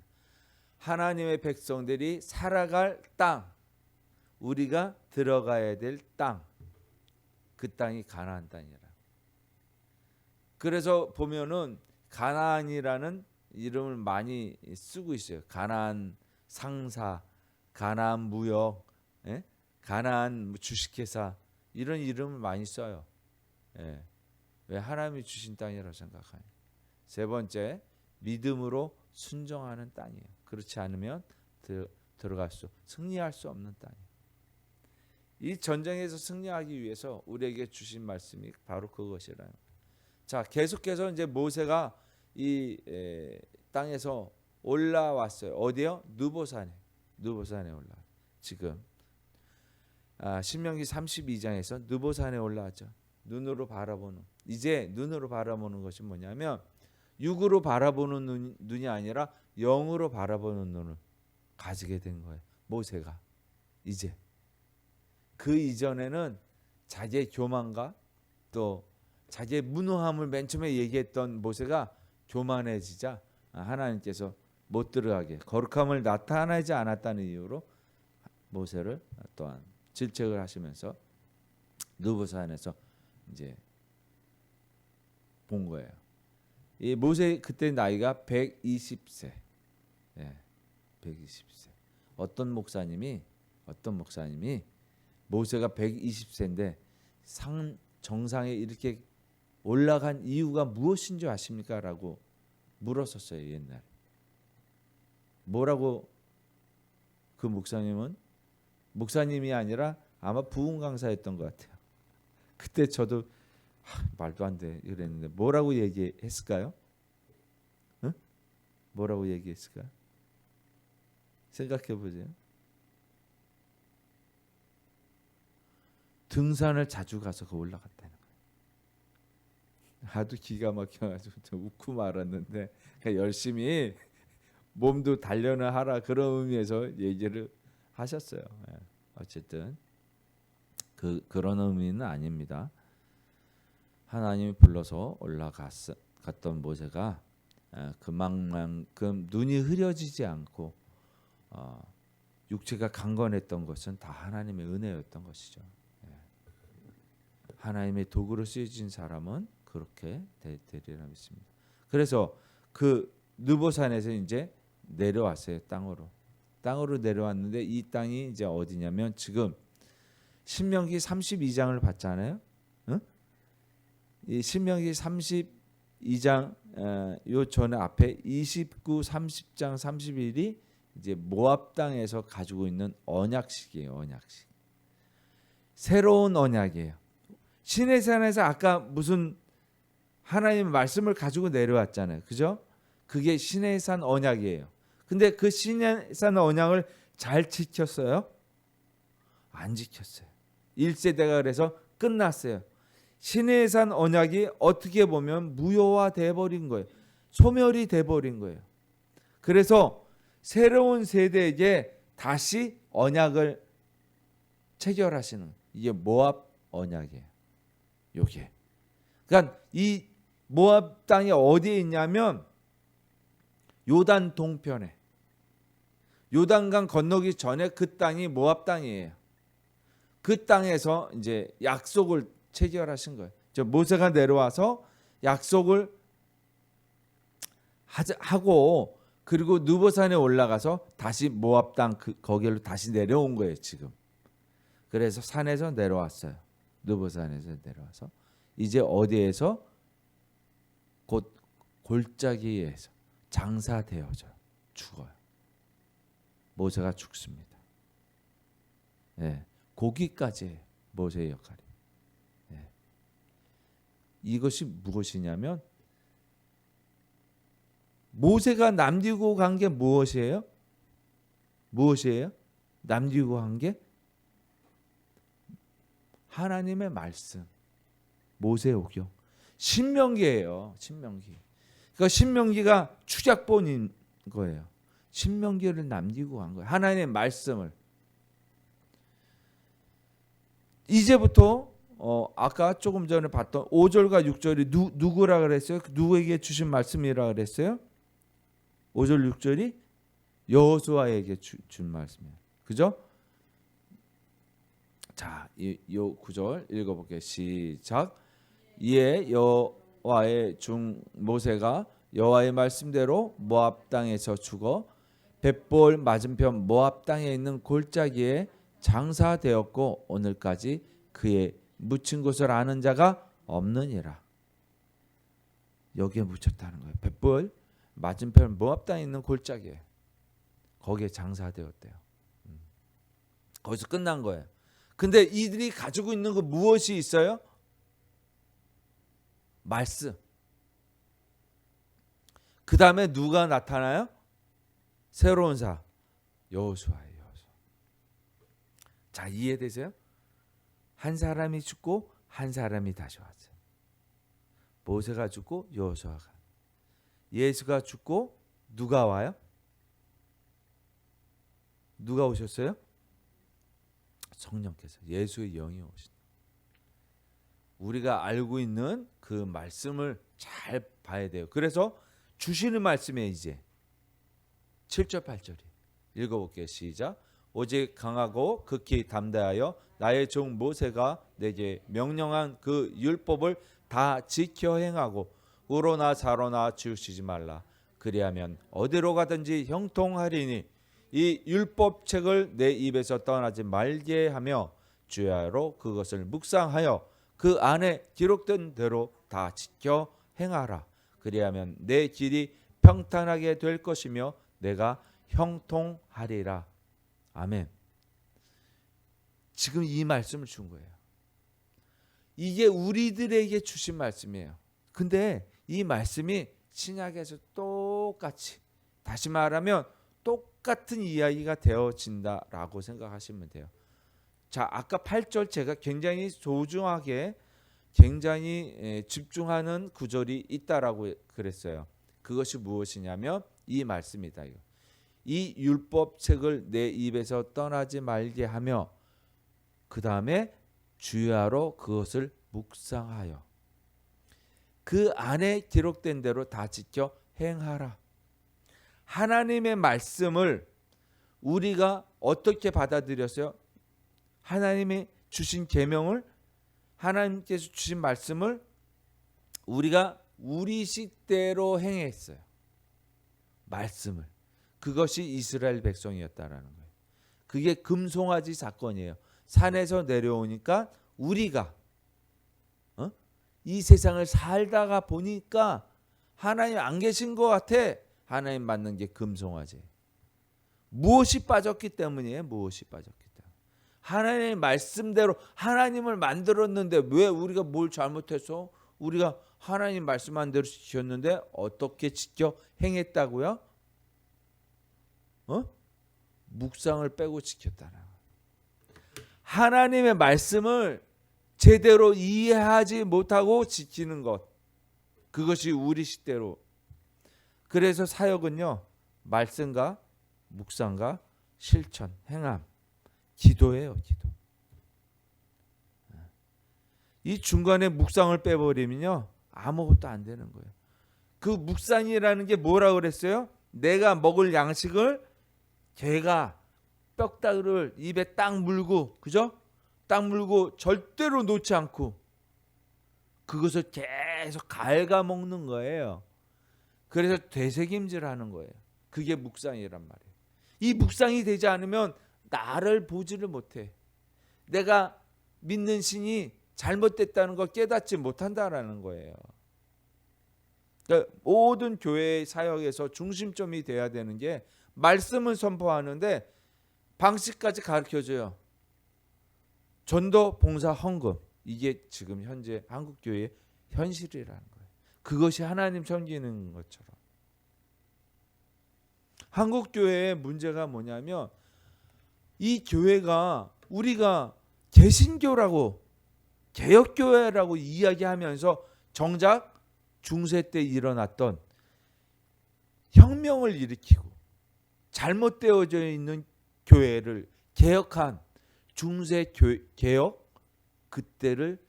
하나님의 백성들이 살아갈 땅, 우리가 들어가야 될 땅, 그 땅이 가나안 땅이라. 그래서 보면은 가나안이라는 이름을 많이 쓰고 있어요. 가나안 상사, 가나안 무역, 예? 가나안 주식회사, 이런 이름을 많이 써요. 예. 왜? 하나님이 주신 땅이라고 생각하니. 세 번째, 믿음으로 순종하는 땅이에요. 그렇지 않으면 들어갈 수, 승리할 수 없는 땅이에요. 이 전쟁에서 승리하기 위해서 우리에게 주신 말씀이 바로 그것이라는 거예요. 자, 계속해서 이제 모세가 이 땅에서 올라왔어요. 어디요? 느보산에. 느보산에 올라. 지금 신명기 32장에서 느보산에 올라왔죠. 눈으로 바라보는. 이제 눈으로 바라보는 것이 뭐냐면 육으로 바라보는 눈이 아니라 영으로 바라보는 눈을 가지게 된 거예요. 모세가 이제. 그 이전에는 자기의 교만과 또 자기의 무능함을 맨 처음에 얘기했던 모세가 교만해지자 하나님께서 못 들어가게 거룩함을 나타내지 않았다는 이유로 모세를 또한 질책을 하시면서 느보산에서 이제 본 거예요. 이 모세 그때 나이가 120세. 예, 120세. 어떤 목사님이 모세가 120세인데 정상에 이렇게 올라간 이유가 무엇인 줄 아십니까? 라고 물었었어요. 옛날에. 뭐라고 그 목사님이 아니라 아마 부흥 강사였던 것 같아요. 그때 저도 말도 안 돼 이랬는데 뭐라고 얘기했을까요? 응? 뭐라고 얘기했을까요? 생각해 보세요. 등산을 자주 가서 올라갔다는 거예요. 아주 기가 막혀가지고 좀 웃고 말았는데 그러니까 열심히 몸도 단련을 하라 그런 의미에서 얘기를 하셨어요. 어쨌든 그런 의미는 아닙니다. 하나님이 불러서 올라갔던 모세가 그만큼 눈이 흐려지지 않고 육체가 강건했던 것은 다 하나님의 은혜였던 것이죠. 하나님의 도구로 쓰여진 사람은 그렇게 되리라 믿습니다. 그래서 그 느보산에서 이제 내려왔어요. 땅으로 내려왔는데 이 땅이 이제 어디냐면 지금 신명기 32장을 봤잖아요. 응? 이 신명기 32장 요 전에 앞에 29, 30장, 31이 이제 모압 땅에서 가지고 있는 언약식이에요. 언약식. 새로운 언약이에요. 시내산에서 아까 무슨 하나님의 말씀을 가지고 내려왔잖아요. 그죠? 그게 시내산 언약이에요. 근데 그 시내산 언약을 잘 지켰어요? 안 지켰어요. 1세대가 그래서 끝났어요. 시내산 언약이 어떻게 보면 무효화돼 버린 거예요. 소멸이 돼 버린 거예요. 그래서 새로운 세대에게 다시 언약을 체결하시는 이게 모압 언약이에요. 요게. 그러니까 이 모압 땅이 어디에 있냐면 요단 동편에 요단강 건너기 전에 그 땅이 모압 땅이에요. 그 땅에서 이제 약속을 체결하신 거예요. 모세가 내려와서 약속을 하고 그리고 느보산에 올라가서 다시 모압 땅 거기로 다시 내려온 거예요. 지금. 그래서 산에서 내려왔어요. 느보산에서 내려와서 이제 어디에서 곧 골짜기에서 장사되어져 죽어요. 모세가 죽습니다. 네, 거기까지 모세의 역할이. 네. 이것이 무엇이냐면 모세가 남기고 간 게 무엇이에요? 무엇이에요? 남기고 간 게 하나님의 말씀, 모세오경, 신명기예요. 신명기. 그러니까 신명기가 축약본인 거예요. 신명기를 남기고 간 거예요. 하나님의 말씀을. 이제부터 아까 조금 전에 봤던 5절과 6절이 누구라 그랬어요? 누구에게 주신 말씀이라 그랬어요? 5절 6절이 여호수아에게 준 말씀이에요. 그죠? 자, 요 구절 읽어볼게요. 시작. 이에 여호와의 종 모세가 여호와의 말씀대로 모압 땅에서 죽어 벳볼 맞은편 모압 땅에 있는 골짜기에 장사되었고 오늘까지 그의 묻힌 곳을 아는 자가 없느니라. 여기에 묻혔다는 거예요. 벳볼 맞은편 모압 땅에 있는 골짜기에 거기에 장사되었대요. 거기서 끝난 거예요. 근데 이들이 가지고 있는 거 무엇이 있어요? 말씀. 그 다음에 누가 나타나요? 새로운 사 여호수아예요. 자, 이해되세요? 한 사람이 죽고 한 사람이 다시 왔어요. 모세가 죽고 여호수아가. 예수가 죽고 누가 와요? 누가 오셨어요? 성령께서, 예수의 영이 오신. 우리가 알고 있는 그 말씀을 잘 봐야 돼요. 그래서 주시는 말씀에 이제 7절 8절이 읽어볼게요. 시작. 오직 강하고 극히 담대하여 나의 종 모세가 내게 명령한 그 율법을 다 지켜 행하고 우로나 좌로나 치우치지 말라. 그리하면 어디로 가든지 형통하리니 이 율법책을 내 입에서 떠나지 말게 하며 주야로 그것을 묵상하여 그 안에 기록된 대로 다 지켜 행하라. 그리하면 내 길이 평탄하게 될 것이며 내가 형통하리라. 아멘. 지금 이 말씀을 준 거예요. 이게 우리들에게 주신 말씀이에요. 근데 이 말씀이 신약에서 똑같이, 다시 말하면 똑같은 이야기가 되어진다라고 생각하시면 돼요. 자, 아까 8절 제가 굉장히 소중하게 굉장히 집중하는 구절이 있다라고 그랬어요. 그것이 무엇이냐면 이 말씀이다. 이 율법책을 내 입에서 떠나지 말게 하며 그 다음에 주야로 그것을 묵상하여 그 안에 기록된 대로 다 지켜 행하라. 하나님의 말씀을 우리가 어떻게 받아들였어요? 하나님이 주신 계명을, 하나님께서 주신 말씀을 우리가 우리 식대로 행했어요. 말씀을. 그것이 이스라엘 백성이었다라는 거예요. 그게 금송아지 사건이에요. 산에서 내려오니까 우리가 이 세상을 살다가 보니까 하나님 안 계신 것 같아. 하나님 만난 게 금송아지. 무엇이 빠졌기 때문이에요? 무엇이 빠졌기 때문에. 하나님의 말씀대로 하나님을 만들었는데 왜 우리가 뭘 잘못해서 우리가 하나님 말씀한 대로 지켰는데 어떻게 지켜 행했다고요? 묵상을 빼고 지켰다나. 하나님의 말씀을 제대로 이해하지 못하고 지키는 것. 그것이 우리 식대로. 그래서 사역은요. 말씀과 묵상과 실천, 행함, 기도예요. 기도. 이 중간에 묵상을 빼버리면요. 아무것도 안 되는 거예요. 그 묵상이라는 게 뭐라고 그랬어요? 내가 먹을 양식을 개가 뼈다귀를 입에 딱 물고, 그죠? 딱 물고 절대로 놓지 않고 그것을 계속 갉아먹는 거예요. 그래서 되새김질하는 거예요. 그게 묵상이란 말이에요. 이 묵상이 되지 않으면 나를 보지를 못해. 내가 믿는 신이 잘못됐다는 걸 깨닫지 못한다라는 거예요. 그러니까 모든 교회의 사역에서 중심점이 돼야 되는 게 말씀을 선포하는데 방식까지 가르쳐줘요. 전도, 봉사, 헌금. 이게 지금 현재 한국교회의 현실이라는 거예요. 그것이 하나님 섬기는 것처럼. 한국교회의 문제가 뭐냐면 이 교회가 우리가 개신교라고 개혁교회라고 이야기하면서 정작 중세 때 일어났던 혁명을 일으키고 잘못되어져 있는 교회를 개혁한 중세 개혁 그때를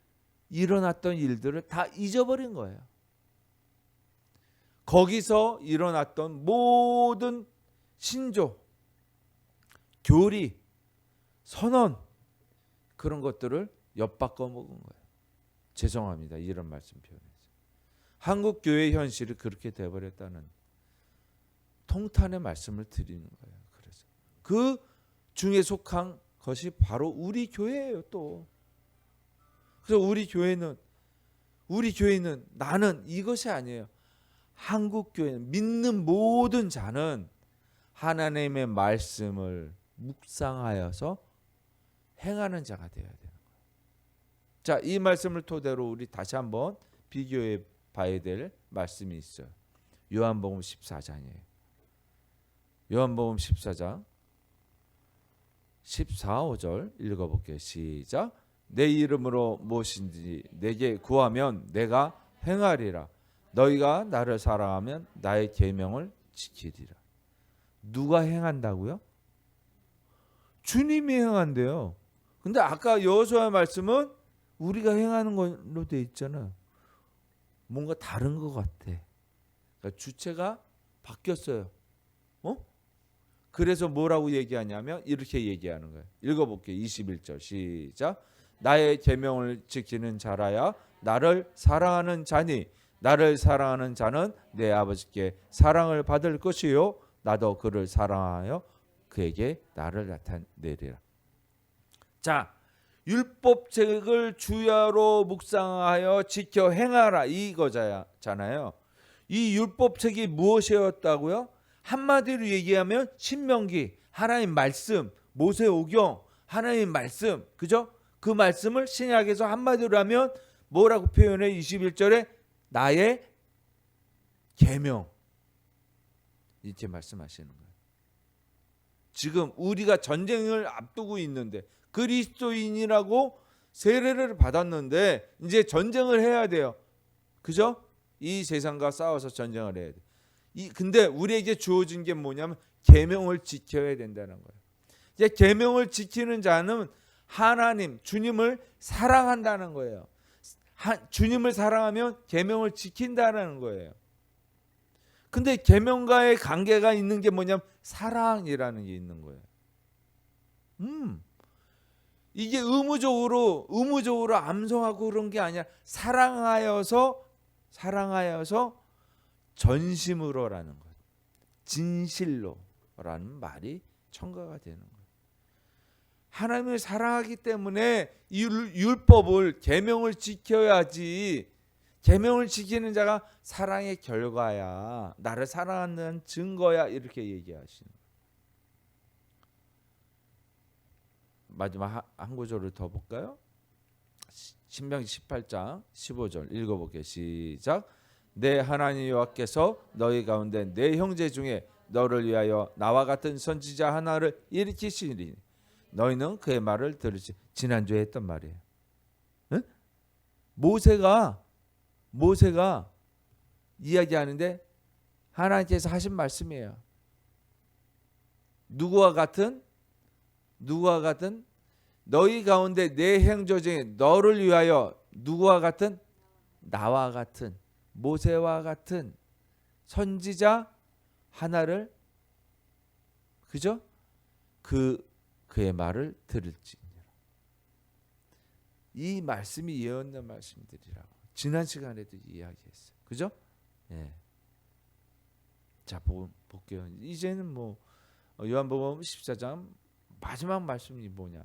일어났던 일들을 다 잊어버린 거예요. 거기서 일어났던 모든 신조, 교리, 선언 그런 것들을 엿바꿔 먹은 거예요. 죄송합니다. 이런 말씀 표현해서. 한국 교회의 현실이 그렇게 돼버렸다는 통탄의 말씀을 드리는 거예요. 그래서 그 중에 속한 것이 바로 우리 교회예요. 또 그래서 우리 교회는 나는 이것이 아니에요. 한국 교회는 믿는 모든 자는 하나님의 말씀을 묵상하여서 행하는 자가 되어야 되는 거예요. 자, 이 말씀을 토대로 우리 다시 한번 비교해 봐야 될 말씀이 있어요. 요한복음 14장이에요. 요한복음 14장 14, 5절 읽어볼게요. 시작. 내 이름으로 무엇인지 내게 구하면 내가 행하리라. 너희가 나를 사랑하면 나의 계명을 지키리라. 누가 행한다고요? 주님이 행한대요. 근데 아까 여호수아의 말씀은 우리가 행하는 걸로 돼 있잖아. 뭔가 다른 것 같아. 그러니까 주체가 바뀌었어요. 그래서 뭐라고 얘기하냐면 이렇게 얘기하는 거예요. 읽어볼게요. 21절 시작. 나의 계명을 지키는 자라야 나를 사랑하는 자니 나를 사랑하는 자는 내 아버지께 사랑을 받을 것이요 나도 그를 사랑하여 그에게 나를 나타내리라. 자, 율법책을 주야로 묵상하여 지켜 행하라 이거잖아요. 이 율법책이 무엇이었다고요? 한마디로 얘기하면 신명기, 하나님 말씀, 모세오경, 하나님 말씀, 그죠? 그 말씀을 신약에서 한마디로 하면 뭐라고 표현해? 21절에 나의 계명 이렇게 말씀하시는 거예요. 지금 우리가 전쟁을 앞두고 있는데 그리스도인이라고 세례를 받았는데 이제 전쟁을 해야 돼요. 그죠? 이 세상과 싸워서 전쟁을 해야 돼. 근데 우리에게 주어진 게 뭐냐면 계명을 지켜야 된다는 거예요. 이제 계명을 지키는 자는 하나님, 주님을 사랑한다는 거예요. 주님을 사랑하면 계명을 지킨다는 거예요. 근데 계명과의 관계가 있는 게 뭐냐면 사랑이라는 게 있는 거예요. 이게 의무적으로 암송하고 그런 게 아니라 사랑하여서 전심으로라는 것, 진실로라는 말이 첨가가 되는 거예요. 하나님을 사랑하기 때문에 이 율법을 계명을 지켜야지. 계명을 지키는 자가 사랑의 결과야. 나를 사랑하는 증거야. 이렇게 얘기하시는 거예요. 마지막 한 구절을 더 볼까요? 신명기 18장 15절 읽어볼게요. 시작. 내 하나님 여호와께서 너희 가운데 내 형제 중에 너를 위하여 나와 같은 선지자 하나를 일으키시리니 너희는 그의 말을 들으시. 지난주에 했던 말이에요. 응? 모세가 이야기하는데 하나님께서 하신 말씀이에요. 누구와 같은 너희 가운데 내 형제 중에 너를 위하여 누구와 같은 나와 같은 모세와 같은 선지자 하나를 그죠? 그의 말을 들을지니라. 이 말씀이 예언된 말씀들이라고 지난 시간에도 이야기했어요. 그죠? 예. 자, 볼게요. 이제는 뭐 요한복음 14장 마지막 말씀이 뭐냐?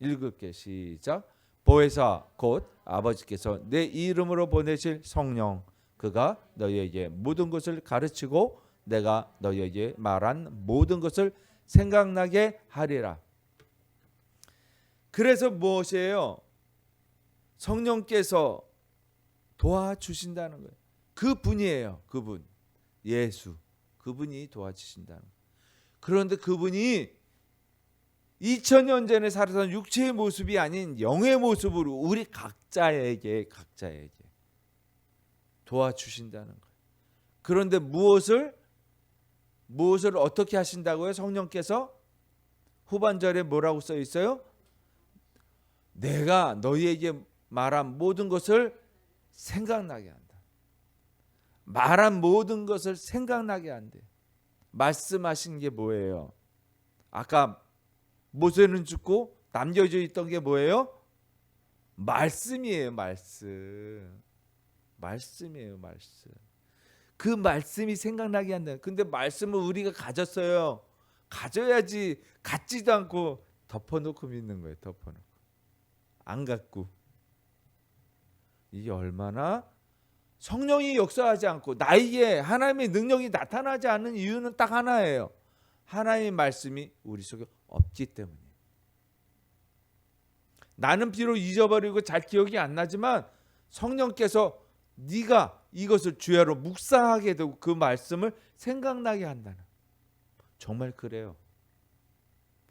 읽을게. 시작. 보혜사 곧 아버지께서 내 이름으로 보내실 성령 그가 너희에게 모든 것을 가르치고 내가 너희에게 말한 모든 것을 생각나게 하리라. 그래서 무엇이에요? 성령께서 도와주신다는 거예요. 그분이에요. 그분 예수 그분이 도와주신다는 거예요. 그런데 그분이 2000년 전에 살았던 육체의 모습이 아닌 영의 모습으로 우리 각자에게 도와주신다는 거예요. 그런데 무엇을 어떻게 하신다고요? 성령께서 후반절에 뭐라고 써 있어요? 내가 너희에게 말한 모든 것을 생각나게 한다. 말한 모든 것을 생각나게 한대. 말씀하신 게 뭐예요? 아까 모세는 죽고 남겨져 있던 게 뭐예요? 말씀이에요. 말씀이에요. 말씀. 그 말씀이 생각나게 한다. 근데 말씀을 우리가 가졌어요. 가져야지. 갖지도 않고 덮어놓고 믿는 거예요. 덮어놓고. 안 갖고. 이게 얼마나 성령이 역사하지 않고 나에게 하나님의 능력이 나타나지 않는 이유는 딱 하나예요. 하나님의 말씀이 우리 속에 없기 때문이에요. 나는 비록 잊어버리고 잘 기억이 안 나지만 성령께서 네가 이것을 주야로 묵상하게 되고 그 말씀을 생각나게 한다는. 정말 그래요.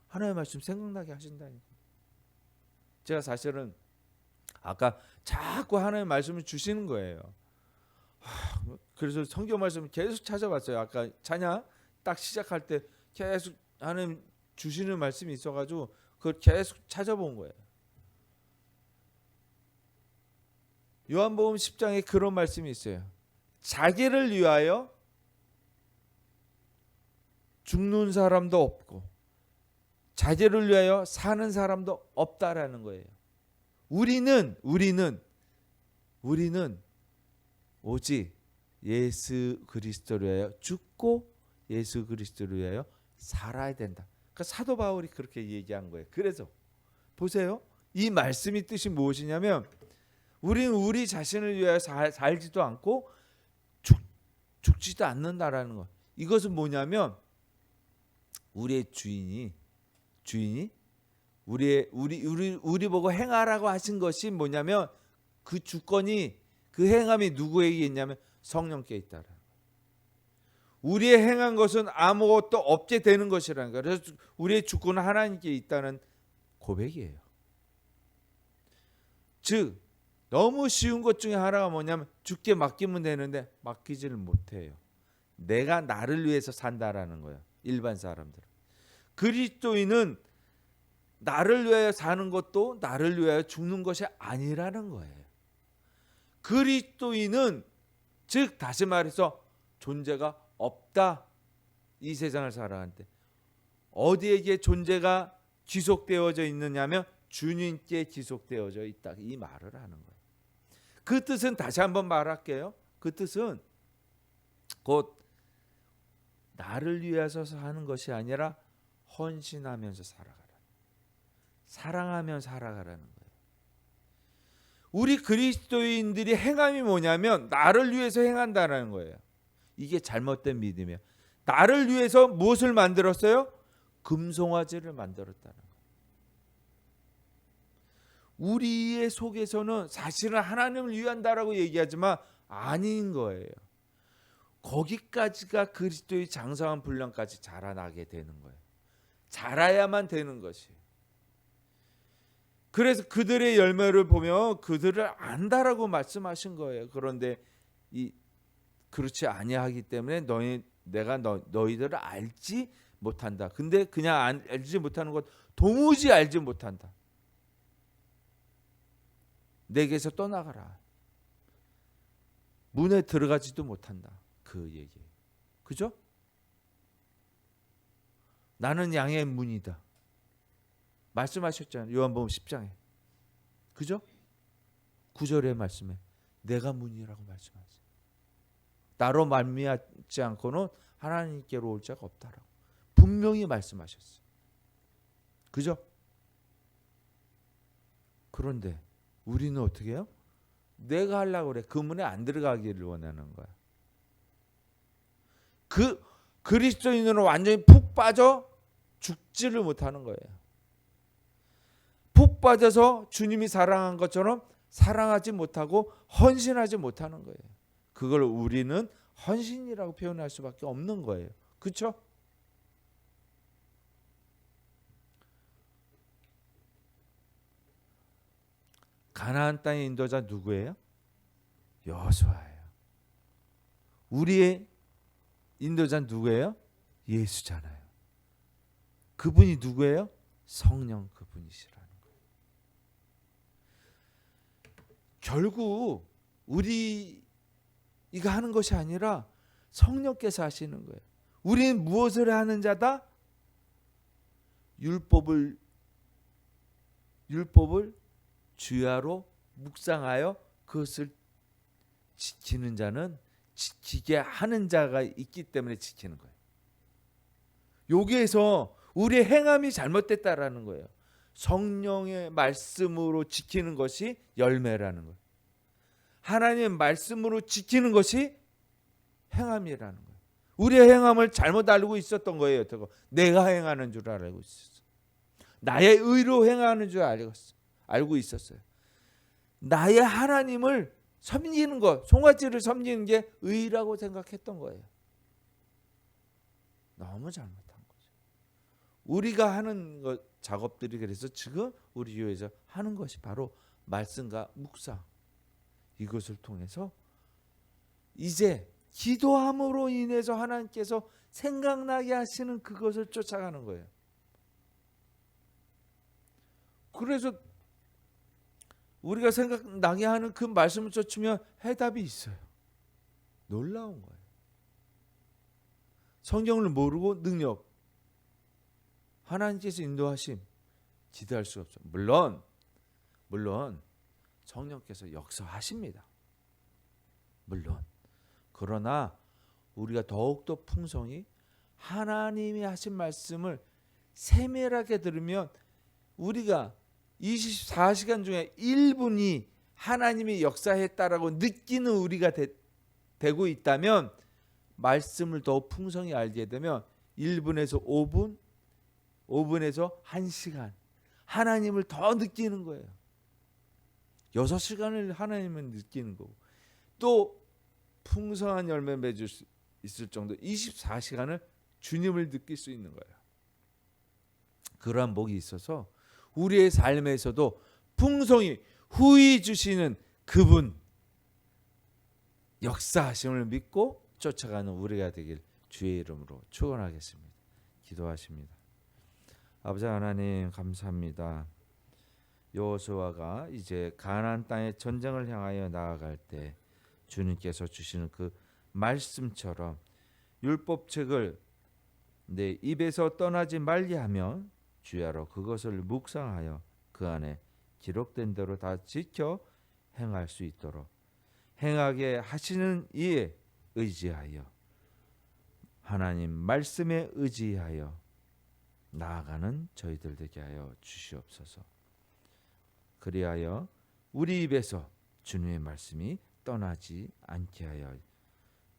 하나님의 말씀 생각나게 하신다니까. 제가 사실은 아까 자꾸 하나님의 말씀을 주시는 거예요. 그래서 성경 말씀을 계속 찾아봤어요. 아까 찬양 딱 시작할 때 계속 하나님 주시는 말씀이 있어가지고 그걸 계속 찾아본 거예요. 요한복음 10장에 그런 말씀이 있어요. 자기를 위하여 죽는 사람도 없고 자기를 위하여 사는 사람도 없다라는 거예요. 우리는 오직 예수 그리스도를 위하여 죽고 예수 그리스도를 위하여 살아야 된다. 그러니까 사도 바울이 그렇게 얘기한 거예요. 그래서 보세요. 이 말씀이 뜻이 무엇이냐면 우리는 우리 자신을 위하여 살지도 않고 죽지도 않는다라는 거. 이것은 뭐냐면 우리의 주인이 우리 보고 행하라고 하신 것이 뭐냐면 그 주권이 그 행함이 누구에게 있냐면 성령께 있다라. 우리의 행한 것은 아무것도 없게 되는 것이라는 거예요. 그래서 우리의 주권은 하나님께 있다는 고백이에요. 즉 너무 쉬운 것 중에 하나가 뭐냐면 주께 맡기면 되는데 맡기지를 못해요. 내가 나를 위해서 산다라는 거예요. 일반 사람들은. 그리스도인은 나를 위하여 사는 것도 나를 위하여 죽는 것이 아니라는 거예요. 그리스도인은 즉 다시 말해서 존재가 없다. 이 세상을 살아가는데 어디에게 존재가 지속되어져 있느냐면 주님께 지속되어져 있다. 이 말을 하는 거예요. 그 뜻은 다시 한번 말할게요. 그 뜻은 곧 나를 위해서 사는 것이 아니라 헌신하면서 살아가라. 사랑하며 살아가라는 거예요. 우리 그리스도인들이 행함이 뭐냐면 나를 위해서 행한다는 거예요. 이게 잘못된 믿음이에요. 나를 위해서 무엇을 만들었어요? 금송아지를 만들었다는 거예요. 우리의 속에서는 사실은 하나님을 위한다라고 얘기하지만 아닌 거예요. 거기까지가 그리스도의 장성한 분량까지 자라나게 되는 거예요. 자라야만 되는 것이에요. 그래서 그들의 열매를 보면 그들을 안다라고 말씀하신 거예요. 그런데 그렇지 아니하기 때문에 내가 너희들을 알지 못한다. 근데 그냥 알지 못하는 것 도무지 알지 못한다. 내게서 떠나가라. 문에 들어가지도 못한다. 그 얘기예요. 그죠? 나는 양의 문이다. 말씀하셨잖아요. 요한복음 10장에. 그죠? 9절의 말씀에 내가 문이라고 말씀하세요. 나로 말미암지 않고는 하나님께로 올 자가 없다라고 분명히 말씀하셨어요. 그죠? 그런데 우리는 어떻게 해요? 내가 하려고 그래. 그 문에 안 들어가기를 원하는 거야. 그 그리스도인은 완전히 푹 빠져 죽지를 못하는 거예요. 푹 빠져서 주님이 사랑한 것처럼 사랑하지 못하고 헌신하지 못하는 거예요. 그걸 우리는 헌신이라고 표현할 수밖에 없는 거예요. 그렇죠? 가나안 땅의 인도자 누구예요? 여호수아예요. 우리의 인도자 누구예요? 예수잖아요. 그분이 누구예요? 성령 그분이시라는 거예요. 결국 우리가 하는 것이 아니라 성령께서 하시는 거예요. 우리는 무엇을 하는 자다? 율법을 주야로 묵상하여 그것을 지키는 자는 지키게 하는 자가 있기 때문에 지키는 거예요. 여기에서 우리의 행함이 잘못됐다라는 거예요. 성령의 말씀으로 지키는 것이 열매라는 거예요. 하나님의 말씀으로 지키는 것이 행함이라는 거예요. 우리의 행함을 잘못 알고 있었던 거예요. 내가 행하는 줄 알고 있었어. 나의 의로 행하는 줄 알고 있었어요. 나의 하나님을 섬기는 것, 송아지를 섬기는 게 의라고 생각했던 거예요. 너무 잘못한 거죠. 우리가 하는 작업들이 그래서 지금 우리 교회에서 하는 것이 바로 말씀과 묵상, 이것을 통해서 이제 기도함으로 인해서 하나님께서 생각나게 하시는 그것을 쫓아가는 거예요. 그래서 우리가 생각나게 하는 그 말씀을 쫓으면 해답이 있어요. 놀라운 거예요. 성경을 모르고 능력, 하나님께서 인도하심 기대할 수 없죠. 물론 성령께서 역사하십니다. 물론. 그러나 우리가 더욱더 풍성히 하나님이 하신 말씀을 세밀하게 들으면 우리가 24시간 중에 1분이 하나님이 역사했다라고 느끼는 우리가 되고 있다면, 말씀을 더 풍성히 알게 되면 1분에서 5분, 5분에서 1시간 하나님을 더 느끼는 거예요. 6시간을 하나님을 느끼는 거고, 또 풍성한 열매 맺을 수 있을 정도 24시간을 주님을 느낄 수 있는 거예요. 그러한 복이 있어서 우리의 삶에서도 풍성히 후히 주시는 그분 역사하심을 믿고 쫓아가는 우리가 되길 주의 이름으로 축원하겠습니다. 기도하십니다. 아버지 하나님 감사합니다. 여호수아가 이제 가나안 땅의 전쟁을 향하여 나아갈 때 주님께서 주시는 그 말씀처럼 율법책을 내 입에서 떠나지 말게 하며 주야로 그것을 묵상하여 그 안에 기록된 대로 다 지켜 행할 수 있도록 행하게 하시는 이에 의지하여, 하나님 말씀에 의지하여 나아가는 저희들 되게 하여 주시옵소서. 그리하여 우리 입에서 주님의 말씀이 떠나지 않게 하여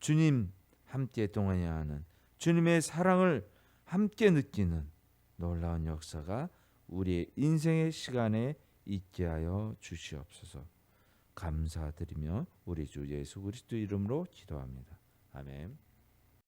주님 함께 동행해야 하는, 주님의 사랑을 함께 느끼는 놀라운 역사가 우리의 인생의 시간에 있게 하여 주시옵소서. 감사드리며 우리 주 예수 그리스도 이름으로 기도합니다. 아멘.